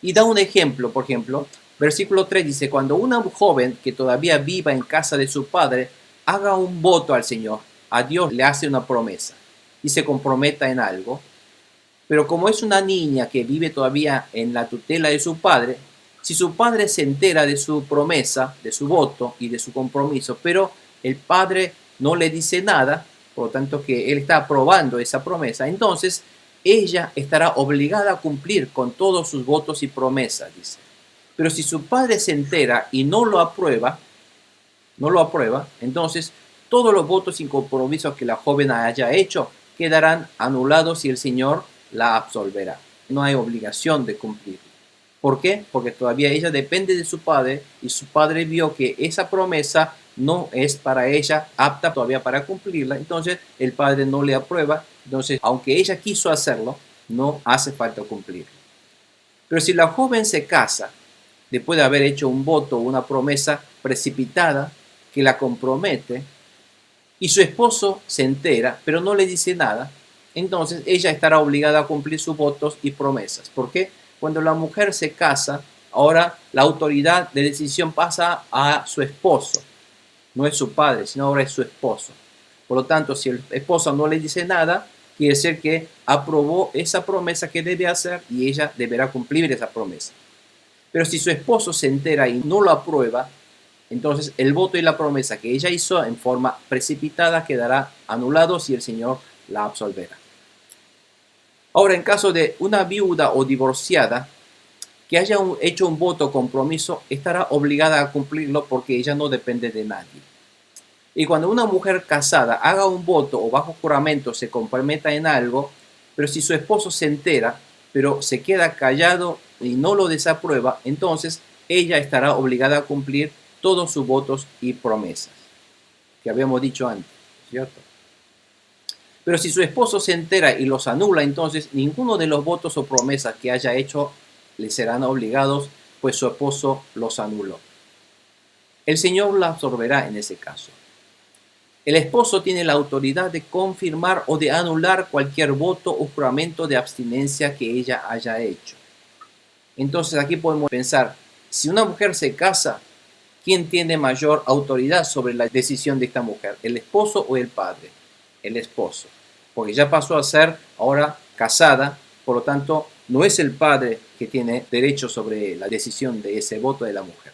Y da un ejemplo, por ejemplo, versículo 3 dice, cuando una joven que todavía viva en casa de su padre haga un voto al Señor, a Dios le hace una promesa y se comprometa en algo, pero como es una niña que vive todavía en la tutela de su padre, si su padre se entera de su promesa, de su voto y de su compromiso, pero el padre no le dice nada, por lo tanto que él está aprobando esa promesa, entonces ella estará obligada a cumplir con todos sus votos y promesas, dice. Pero si su padre se entera y no lo aprueba, entonces todos los votos y compromisos que la joven haya hecho quedarán anulados y el Señor la absolverá. No hay obligación de cumplir. ¿Por qué? Porque todavía ella depende de su padre y su padre vio que esa promesa no es para ella apta todavía para cumplirla. Entonces el padre no le aprueba. Entonces, aunque ella quiso hacerlo, no hace falta cumplirlo. Pero si la joven se casa después de haber hecho un voto o una promesa precipitada, que la compromete y su esposo se entera, pero no le dice nada, entonces ella estará obligada a cumplir sus votos y promesas. ¿Por qué? Cuando la mujer se casa, ahora la autoridad de decisión pasa a su esposo. No es su padre, sino ahora es su esposo. Por lo tanto, si el esposo no le dice nada, quiere decir que aprobó esa promesa que debe hacer y ella deberá cumplir esa promesa. Pero si su esposo se entera y no lo aprueba, entonces el voto y la promesa que ella hizo en forma precipitada quedará anulados y el Señor la absolverá. Ahora, en caso de una viuda o divorciada que haya hecho un voto o compromiso, estará obligada a cumplirlo porque ella no depende de nadie. Y cuando una mujer casada haga un voto o bajo juramento se comprometa en algo, pero si su esposo se entera, pero se queda callado y no lo desaprueba, entonces ella estará obligada a cumplir todos sus votos y promesas, que habíamos dicho antes, ¿cierto? Pero si su esposo se entera y los anula, entonces ninguno de los votos o promesas que haya hecho le serán obligados, pues su esposo los anuló. El Señor la absolverá en ese caso. El esposo tiene la autoridad de confirmar o de anular cualquier voto o juramento de abstinencia que ella haya hecho. Entonces aquí podemos pensar, si una mujer se casa, ¿quién tiene mayor autoridad sobre la decisión de esta mujer? ¿El esposo o el padre? El esposo, porque ya pasó a ser ahora casada, por lo tanto no es el padre que tiene derecho sobre la decisión de ese voto de la mujer.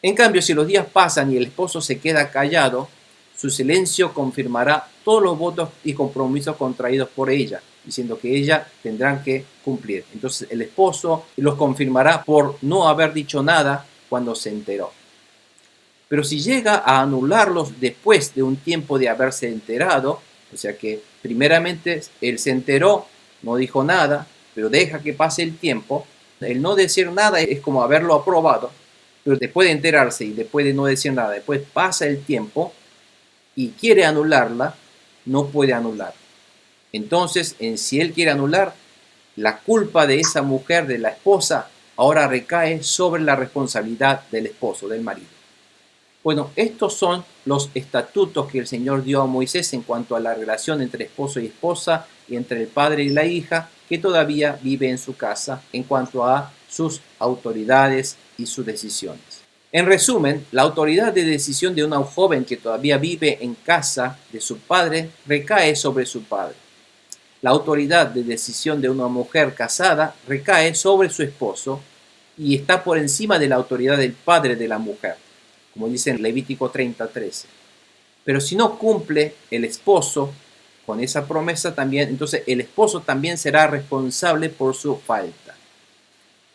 En cambio, si los días pasan y el esposo se queda callado, su silencio confirmará todos los votos y compromisos contraídos por ella, diciendo que ella tendrán que cumplir. Entonces el esposo los confirmará por no haber dicho nada cuando se enteró. Pero si llega a anularlos después de un tiempo de haberse enterado, o sea que primeramente él se enteró, no dijo nada, pero deja que pase el tiempo, el no decir nada es como haberlo aprobado, pero después de enterarse y después de no decir nada, después pasa el tiempo y quiere anularla, no puede anular. Entonces, si él quiere anular, la culpa de esa mujer, de la esposa, ahora recae sobre la responsabilidad del esposo, del marido. Bueno, estos son los estatutos que el Señor dio a Moisés en cuanto a la relación entre esposo y esposa y entre el padre y la hija que todavía vive en su casa en cuanto a sus autoridades y sus decisiones. En resumen, la autoridad de decisión de una joven que todavía vive en casa de su padre recae sobre su padre. La autoridad de decisión de una mujer casada recae sobre su esposo y está por encima de la autoridad del padre de la mujer, como dice en Levítico 30:13. Pero si no cumple el esposo con esa promesa también, entonces el esposo también será responsable por su falta.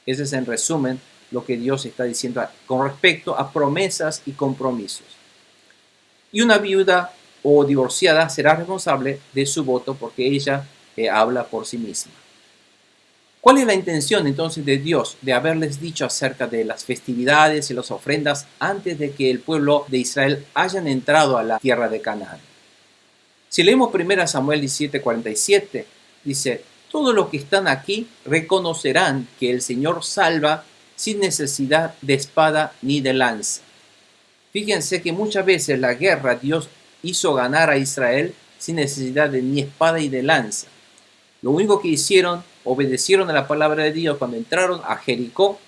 Ese es en resumen lo que Dios está diciendo con respecto a promesas y compromisos. Y una viuda o divorciada será responsable de su voto porque ella habla por sí misma. ¿Cuál es la intención entonces de Dios de haberles dicho acerca de las festividades y las ofrendas antes de que el pueblo de Israel hayan entrado a la tierra de Canaán? Si leemos 1 Samuel 17:47, dice, todos los que están aquí reconocerán que el Señor salva sin necesidad de espada ni de lanza. Fíjense que muchas veces la guerra Dios hizo ganar a Israel sin necesidad de ni espada y de lanza. Lo único que hicieron, obedecieron a la palabra de Dios cuando entraron a Jericó.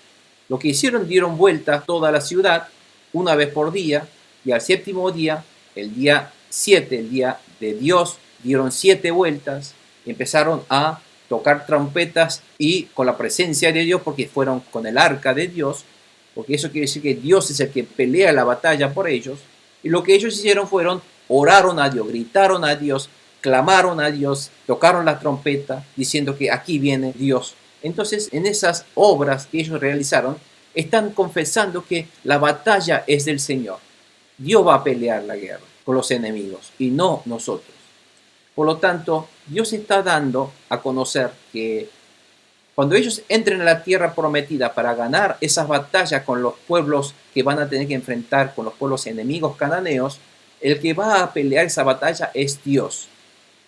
Lo que hicieron, dieron vuelta a toda la ciudad una vez por día y al séptimo día, el día 7, el día de Dios, dieron 7 vueltas, empezaron a tocar trompetas y con la presencia de Dios, porque fueron con el arca de Dios, porque eso quiere decir que Dios es el que pelea la batalla por ellos. Y lo que ellos hicieron fueron, oraron a Dios, gritaron a Dios, clamaron a Dios, tocaron la trompeta, diciendo que aquí viene Dios. Entonces, en esas obras que ellos realizaron, están confesando que la batalla es del Señor. Dios va a pelear la guerra con los enemigos y no nosotros. Por lo tanto, Dios está dando a conocer que cuando ellos entren a la tierra prometida para ganar esas batallas con los pueblos que van a tener que enfrentar con los pueblos enemigos cananeos, el que va a pelear esa batalla es Dios.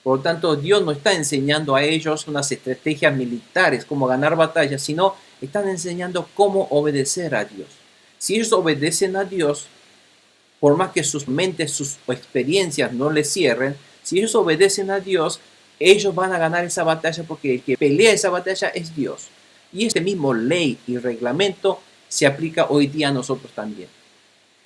Por lo tanto, Dios no está enseñando a ellos unas estrategias militares, cómo ganar batallas, sino están enseñando cómo obedecer a Dios. Si ellos obedecen a Dios, por más que sus mentes, sus experiencias no les cierren, si ellos obedecen a Dios, ellos van a ganar esa batalla porque el que pelea esa batalla es Dios. Y este mismo ley y reglamento se aplica hoy día a nosotros también.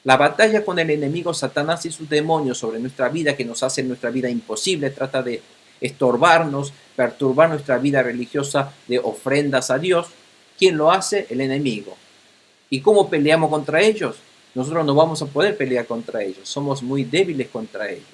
La batalla con el enemigo Satanás y sus demonios sobre nuestra vida, que nos hace nuestra vida imposible, trata de estorbarnos, perturbar nuestra vida religiosa de ofrendas a Dios. ¿Quién lo hace? El enemigo. ¿Y cómo peleamos contra ellos? Nosotros no vamos a poder pelear contra ellos. Somos muy débiles contra ellos.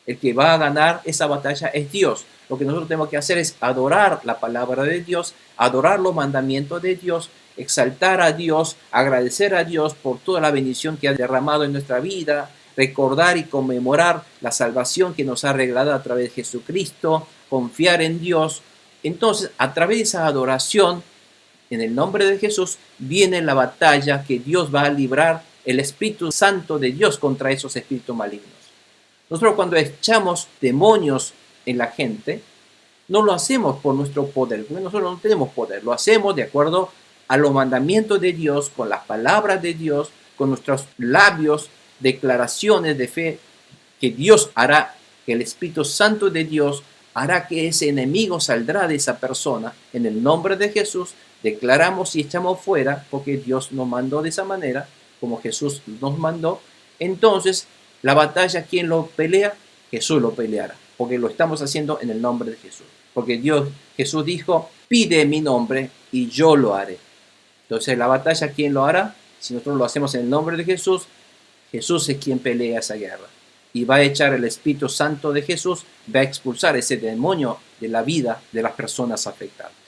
El que va a ganar esa batalla es Dios. Lo que nosotros tenemos que hacer es adorar la palabra de Dios, adorar los mandamientos de Dios, exaltar a Dios, agradecer a Dios por toda la bendición que ha derramado en nuestra vida, recordar y conmemorar la salvación que nos ha regalado a través de Jesucristo, confiar en Dios. Entonces, a través de esa adoración, en el nombre de Jesús, viene la batalla que Dios va a librar, el Espíritu Santo de Dios contra esos espíritus malignos. Nosotros cuando echamos demonios en la gente, no lo hacemos por nuestro poder, porque nosotros no tenemos poder, lo hacemos de acuerdo a los mandamientos de Dios, con las palabras de Dios, con nuestros labios, declaraciones de fe, que Dios hará, que el Espíritu Santo de Dios hará que ese enemigo saldrá de esa persona. En el nombre de Jesús declaramos y echamos fuera, porque Dios nos mandó de esa manera, como Jesús nos mandó. Entonces, la batalla, ¿quién lo pelea? Jesús lo peleará, porque lo estamos haciendo en el nombre de Jesús. Porque Jesús dijo, pide mi nombre y yo lo haré. Entonces, la batalla, ¿quién lo hará? Si nosotros lo hacemos en el nombre de Jesús, Jesús es quien pelea esa guerra. Y va a echar el Espíritu Santo de Jesús, va a expulsar ese demonio de la vida de las personas afectadas.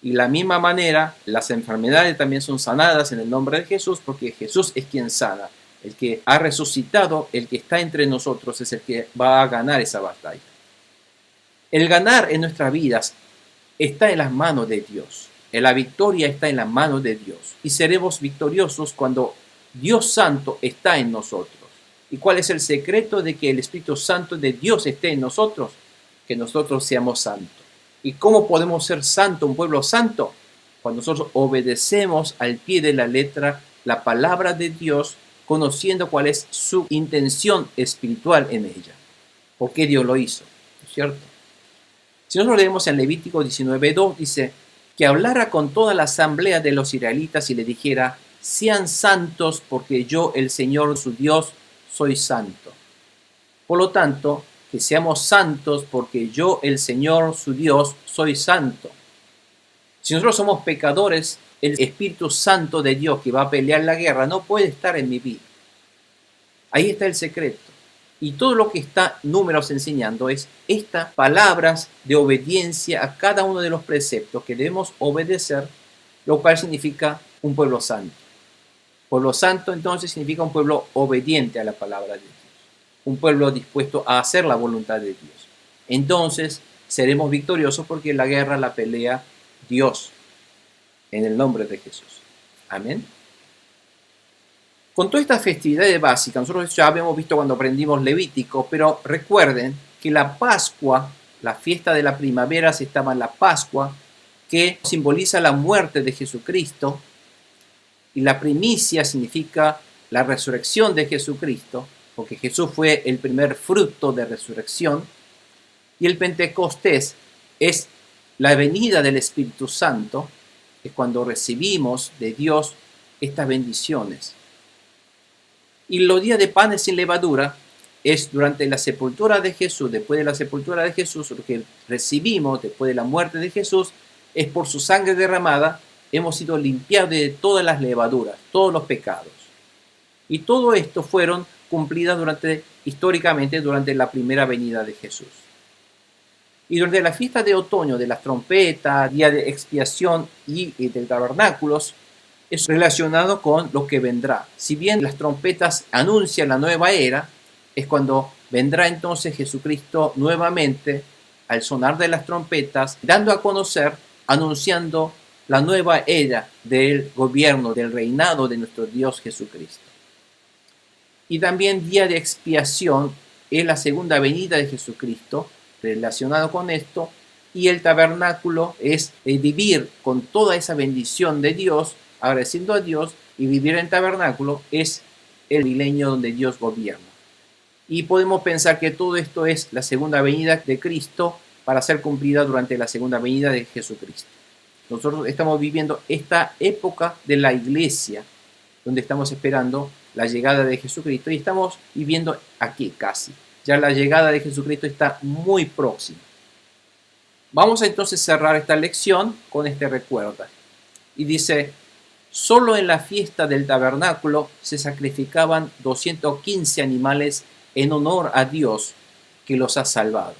Y de la misma manera, las enfermedades también son sanadas en el nombre de Jesús, porque Jesús es quien sana. El que ha resucitado, el que está entre nosotros, es el que va a ganar esa batalla. El ganar en nuestras vidas está en las manos de Dios. La victoria está en las manos de Dios. Y seremos victoriosos cuando Dios Santo está en nosotros. ¿Y cuál es el secreto de que el Espíritu Santo de Dios esté en nosotros? Que nosotros seamos santos. ¿Y cómo podemos ser santos, un pueblo santo? Cuando nosotros obedecemos al pie de la letra la palabra de Dios, conociendo cuál es su intención espiritual en ella. ¿Por qué Dios lo hizo? ¿No es cierto? Si nosotros leemos en Levítico 19:2, dice que hablara con toda la asamblea de los israelitas y le dijera, sean santos porque yo, el Señor su Dios, soy santo. Por lo tanto, que seamos santos porque yo, el Señor su Dios, soy santo. Si nosotros somos pecadores, el Espíritu Santo de Dios que va a pelear la guerra no puede estar en mi vida. Ahí está el secreto. Y todo lo que está Números enseñando es estas palabras de obediencia a cada uno de los preceptos que debemos obedecer, lo cual significa un pueblo santo. Pueblo santo entonces significa un pueblo obediente a la palabra de Dios. Un pueblo dispuesto a hacer la voluntad de Dios. Entonces seremos victoriosos porque la guerra la pelea Dios en el nombre de Jesús. Amén. Con todas estas festividades básicas, nosotros ya habíamos visto cuando aprendimos Levítico, pero recuerden que la Pascua, la fiesta de la primavera, se llama la Pascua, que simboliza la muerte de Jesucristo, y la primicia significa la resurrección de Jesucristo, porque Jesús fue el primer fruto de resurrección, y el Pentecostés es la venida del Espíritu Santo, es cuando recibimos de Dios estas bendiciones. Y los días de panes sin levadura es durante la sepultura de Jesús. Después de la sepultura de Jesús, lo que recibimos después de la muerte de Jesús es por su sangre derramada, hemos sido limpiados de todas las levaduras, todos los pecados. Y todo esto fueron cumplidas históricamente durante la primera venida de Jesús. Y durante la fiesta de otoño de las trompetas, día de expiación y del tabernáculos, es relacionado con lo que vendrá. Si bien las trompetas anuncian la nueva era, es cuando vendrá entonces Jesucristo nuevamente al sonar de las trompetas, dando a conocer, anunciando la nueva era del gobierno, del reinado de nuestro Dios Jesucristo. Y también día de expiación es la segunda venida de Jesucristo, relacionado con esto, y el tabernáculo es vivir con toda esa bendición de Dios, agradeciendo a Dios, y vivir en tabernáculo es el milenio donde Dios gobierna. Y podemos pensar que todo esto es la segunda venida de Cristo para ser cumplida durante la segunda venida de Jesucristo. Nosotros estamos viviendo esta época de la iglesia, donde estamos esperando la llegada de Jesucristo y estamos viviendo aquí casi. Ya la llegada de Jesucristo está muy próxima. Vamos a entonces cerrar esta lección con este recuerdo. Y dice, solo en la fiesta del tabernáculo se sacrificaban 215 animales en honor a Dios que los ha salvado.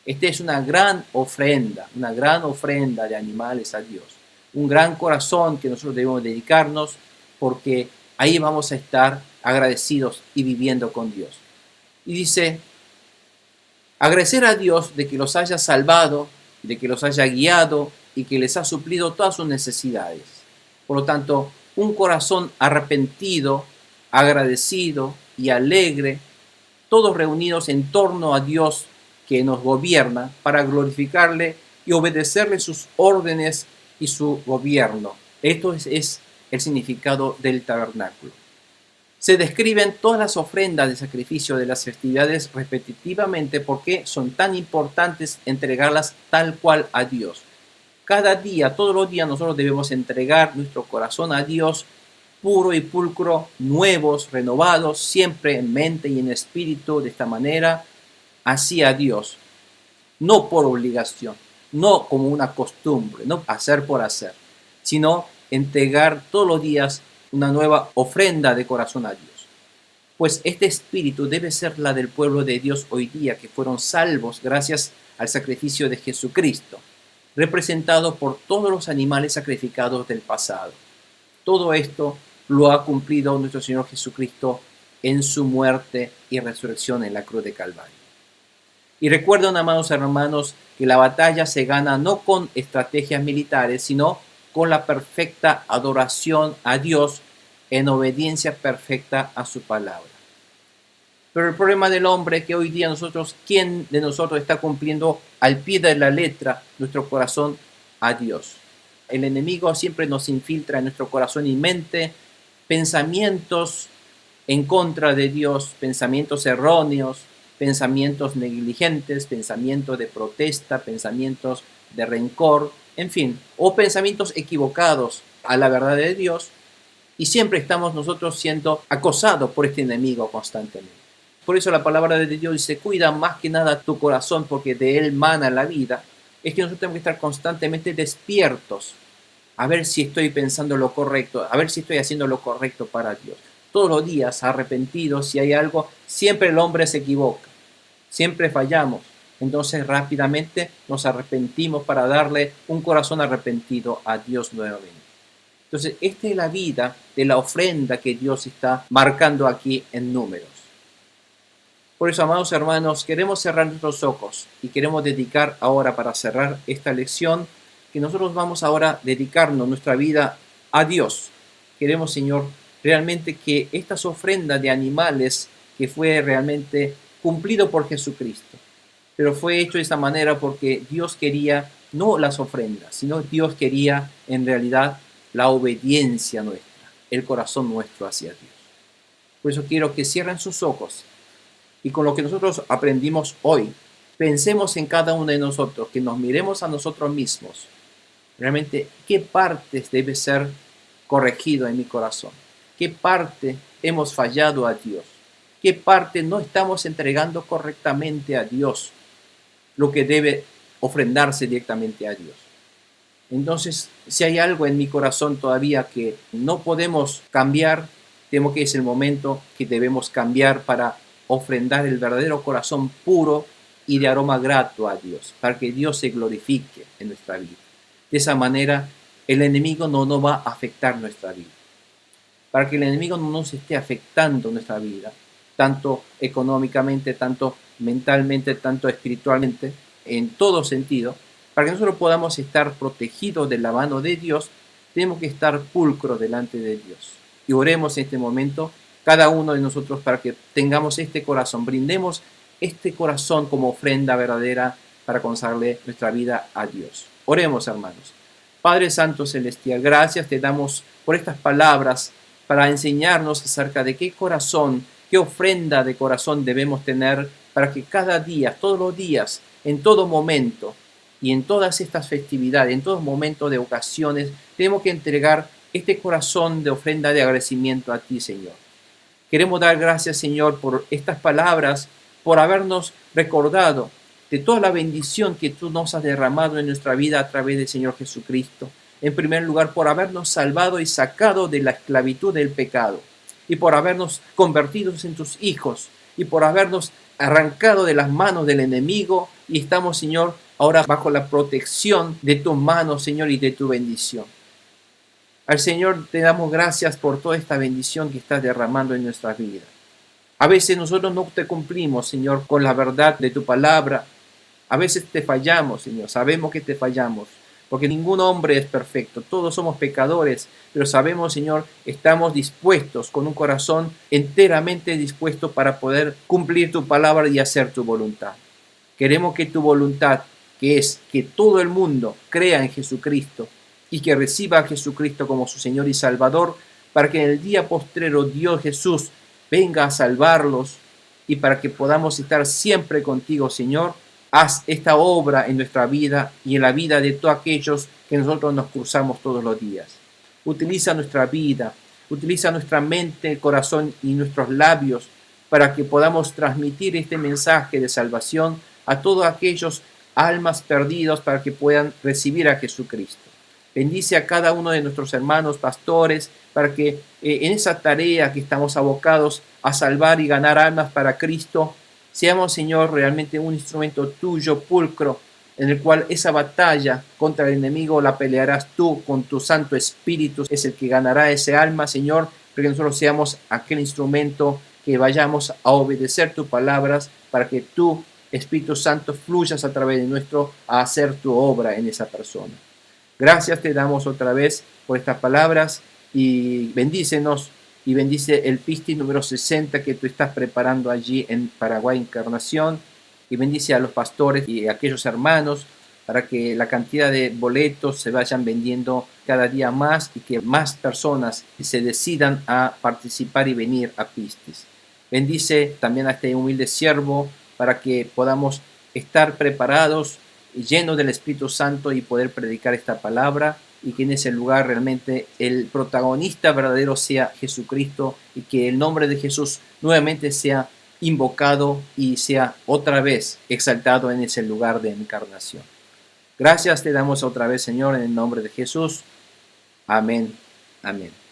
Esta es una gran ofrenda de animales a Dios. Un gran corazón que nosotros debemos dedicarnos porque ahí vamos a estar agradecidos y viviendo con Dios. Y dice, agradecer a Dios de que los haya salvado, de que los haya guiado y que les ha suplido todas sus necesidades. Por lo tanto, un corazón arrepentido, agradecido y alegre, todos reunidos en torno a Dios que nos gobierna para glorificarle y obedecerle sus órdenes y su gobierno. Esto es el significado del tabernáculo. Se describen todas las ofrendas de sacrificio de las festividades repetitivamente porque son tan importantes entregarlas tal cual a Dios. Cada día, todos los días nosotros debemos entregar nuestro corazón a Dios puro y pulcro, nuevos, renovados, siempre en mente y en espíritu, de esta manera, hacia Dios. No por obligación, no como una costumbre, no hacer por hacer, sino entregar todos los días una nueva ofrenda de corazón a Dios. Pues este espíritu debe ser la del pueblo de Dios hoy día, que fueron salvos gracias al sacrificio de Jesucristo, representado por todos los animales sacrificados del pasado. Todo esto lo ha cumplido nuestro Señor Jesucristo en su muerte y resurrección en la cruz de Calvario. Y recuerden, amados hermanos, que la batalla se gana no con estrategias militares, sino con la perfecta adoración a Dios en obediencia perfecta a su palabra. Pero el problema del hombre es que hoy día nosotros, ¿quién de nosotros está cumpliendo al pie de la letra nuestro corazón a Dios? El enemigo siempre nos infiltra en nuestro corazón y mente pensamientos en contra de Dios, pensamientos erróneos, pensamientos negligentes, pensamientos de protesta, pensamientos de rencor, en fin, o pensamientos equivocados a la verdad de Dios, y siempre estamos nosotros siendo acosados por este enemigo constantemente. Por eso la palabra de Dios dice, cuida más que nada tu corazón porque de él mana la vida. Es que nosotros tenemos que estar constantemente despiertos a ver si estoy pensando lo correcto, a ver si estoy haciendo lo correcto para Dios. Todos los días arrepentidos, si hay algo, siempre el hombre se equivoca, siempre fallamos. Entonces rápidamente nos arrepentimos para darle un corazón arrepentido a Dios nuevamente. Entonces esta es la vida de la ofrenda que Dios está marcando aquí en Números. Por eso, amados hermanos, queremos cerrar nuestros ojos y queremos dedicar ahora, para cerrar esta lección, que nosotros vamos ahora a dedicarnos nuestra vida a Dios. Queremos, Señor, realmente que estas ofrendas de animales que fue realmente cumplido por Jesucristo, pero fue hecho de esta manera porque Dios quería no las ofrendas, sino Dios quería en realidad la obediencia nuestra, el corazón nuestro hacia Dios. Por eso quiero que cierren sus ojos y con lo que nosotros aprendimos hoy, pensemos en cada uno de nosotros, que nos miremos a nosotros mismos. Realmente, ¿qué partes debe ser corregido en mi corazón? ¿Qué parte hemos fallado a Dios? ¿Qué parte no estamos entregando correctamente a Dios? Lo que debe ofrendarse directamente a Dios. Entonces, si hay algo en mi corazón todavía que no podemos cambiar, temo que es el momento que debemos cambiar para ofrendar el verdadero corazón puro y de aroma grato a Dios, para que Dios se glorifique en nuestra vida. De esa manera, el enemigo no va a afectar nuestra vida. Para que el enemigo no nos esté afectando nuestra vida, tanto económicamente, tanto mentalmente, tanto espiritualmente, en todo sentido, para que nosotros podamos estar protegidos de la mano de Dios, tenemos que estar pulcros delante de Dios. Y oremos en este momento, cada uno de nosotros, para que tengamos este corazón, brindemos este corazón como ofrenda verdadera para consagrarle nuestra vida a Dios. Oremos, hermanos. Padre Santo Celestial, gracias te damos por estas palabras para enseñarnos acerca de qué corazón, qué ofrenda de corazón debemos tener para que cada día, todos los días, en todo momento y en todas estas festividades, en todos momentos de ocasiones, tenemos que entregar este corazón de ofrenda de agradecimiento a ti, Señor. Queremos dar gracias, Señor, por estas palabras, por habernos recordado de toda la bendición que tú nos has derramado en nuestra vida a través del Señor Jesucristo. En primer lugar, por habernos salvado y sacado de la esclavitud del pecado, y por habernos convertido en tus hijos, y por habernos arrancado de las manos del enemigo, y estamos, Señor, ahora bajo la protección de tus manos, Señor, y de tu bendición. Al Señor te damos gracias por toda esta bendición que estás derramando en nuestras vidas. A veces nosotros no te cumplimos, Señor, con la verdad de tu palabra. A veces te fallamos, Señor. Sabemos que te fallamos, porque ningún hombre es perfecto. Todos somos pecadores, pero sabemos, Señor, estamos dispuestos, con un corazón enteramente dispuesto para poder cumplir tu palabra y hacer tu voluntad. Queremos que tu voluntad, que es que todo el mundo crea en Jesucristo y que reciba a Jesucristo como su Señor y Salvador, para que en el día postrero Dios Jesús venga a salvarlos y para que podamos estar siempre contigo, Señor. Haz esta obra en nuestra vida y en la vida de todos aquellos que nosotros nos cruzamos todos los días. Utiliza nuestra vida, utiliza nuestra mente, el corazón y nuestros labios para que podamos transmitir este mensaje de salvación a todos aquellos almas perdidas para que puedan recibir a Jesucristo. Bendice a cada uno de nuestros hermanos pastores para que en esa tarea que estamos abocados a salvar y ganar almas para Cristo, seamos, Señor, realmente un instrumento tuyo, pulcro, en el cual esa batalla contra el enemigo la pelearás tú con tu Santo Espíritu, es el que ganará ese alma, Señor, para que nosotros seamos aquel instrumento que vayamos a obedecer tus palabras para que tú, Espíritu Santo, fluyas a través de nuestro a hacer tu obra en esa persona. Gracias te damos otra vez por estas palabras y bendícenos y bendice el Pisti número 60 que tú estás preparando allí en Paraguay Encarnación, y bendice a los pastores y a aquellos hermanos para que la cantidad de boletos se vayan vendiendo cada día más y que más personas se decidan a participar y venir a Pistis. Bendice también a este humilde siervo para que podamos estar preparados, llenos del Espíritu Santo y poder predicar esta palabra, y que en ese lugar realmente el protagonista verdadero sea Jesucristo y que el nombre de Jesús nuevamente sea invocado y sea otra vez exaltado en ese lugar de encarnación. Gracias te damos otra vez, Señor, en el nombre de Jesús. Amén. Amén.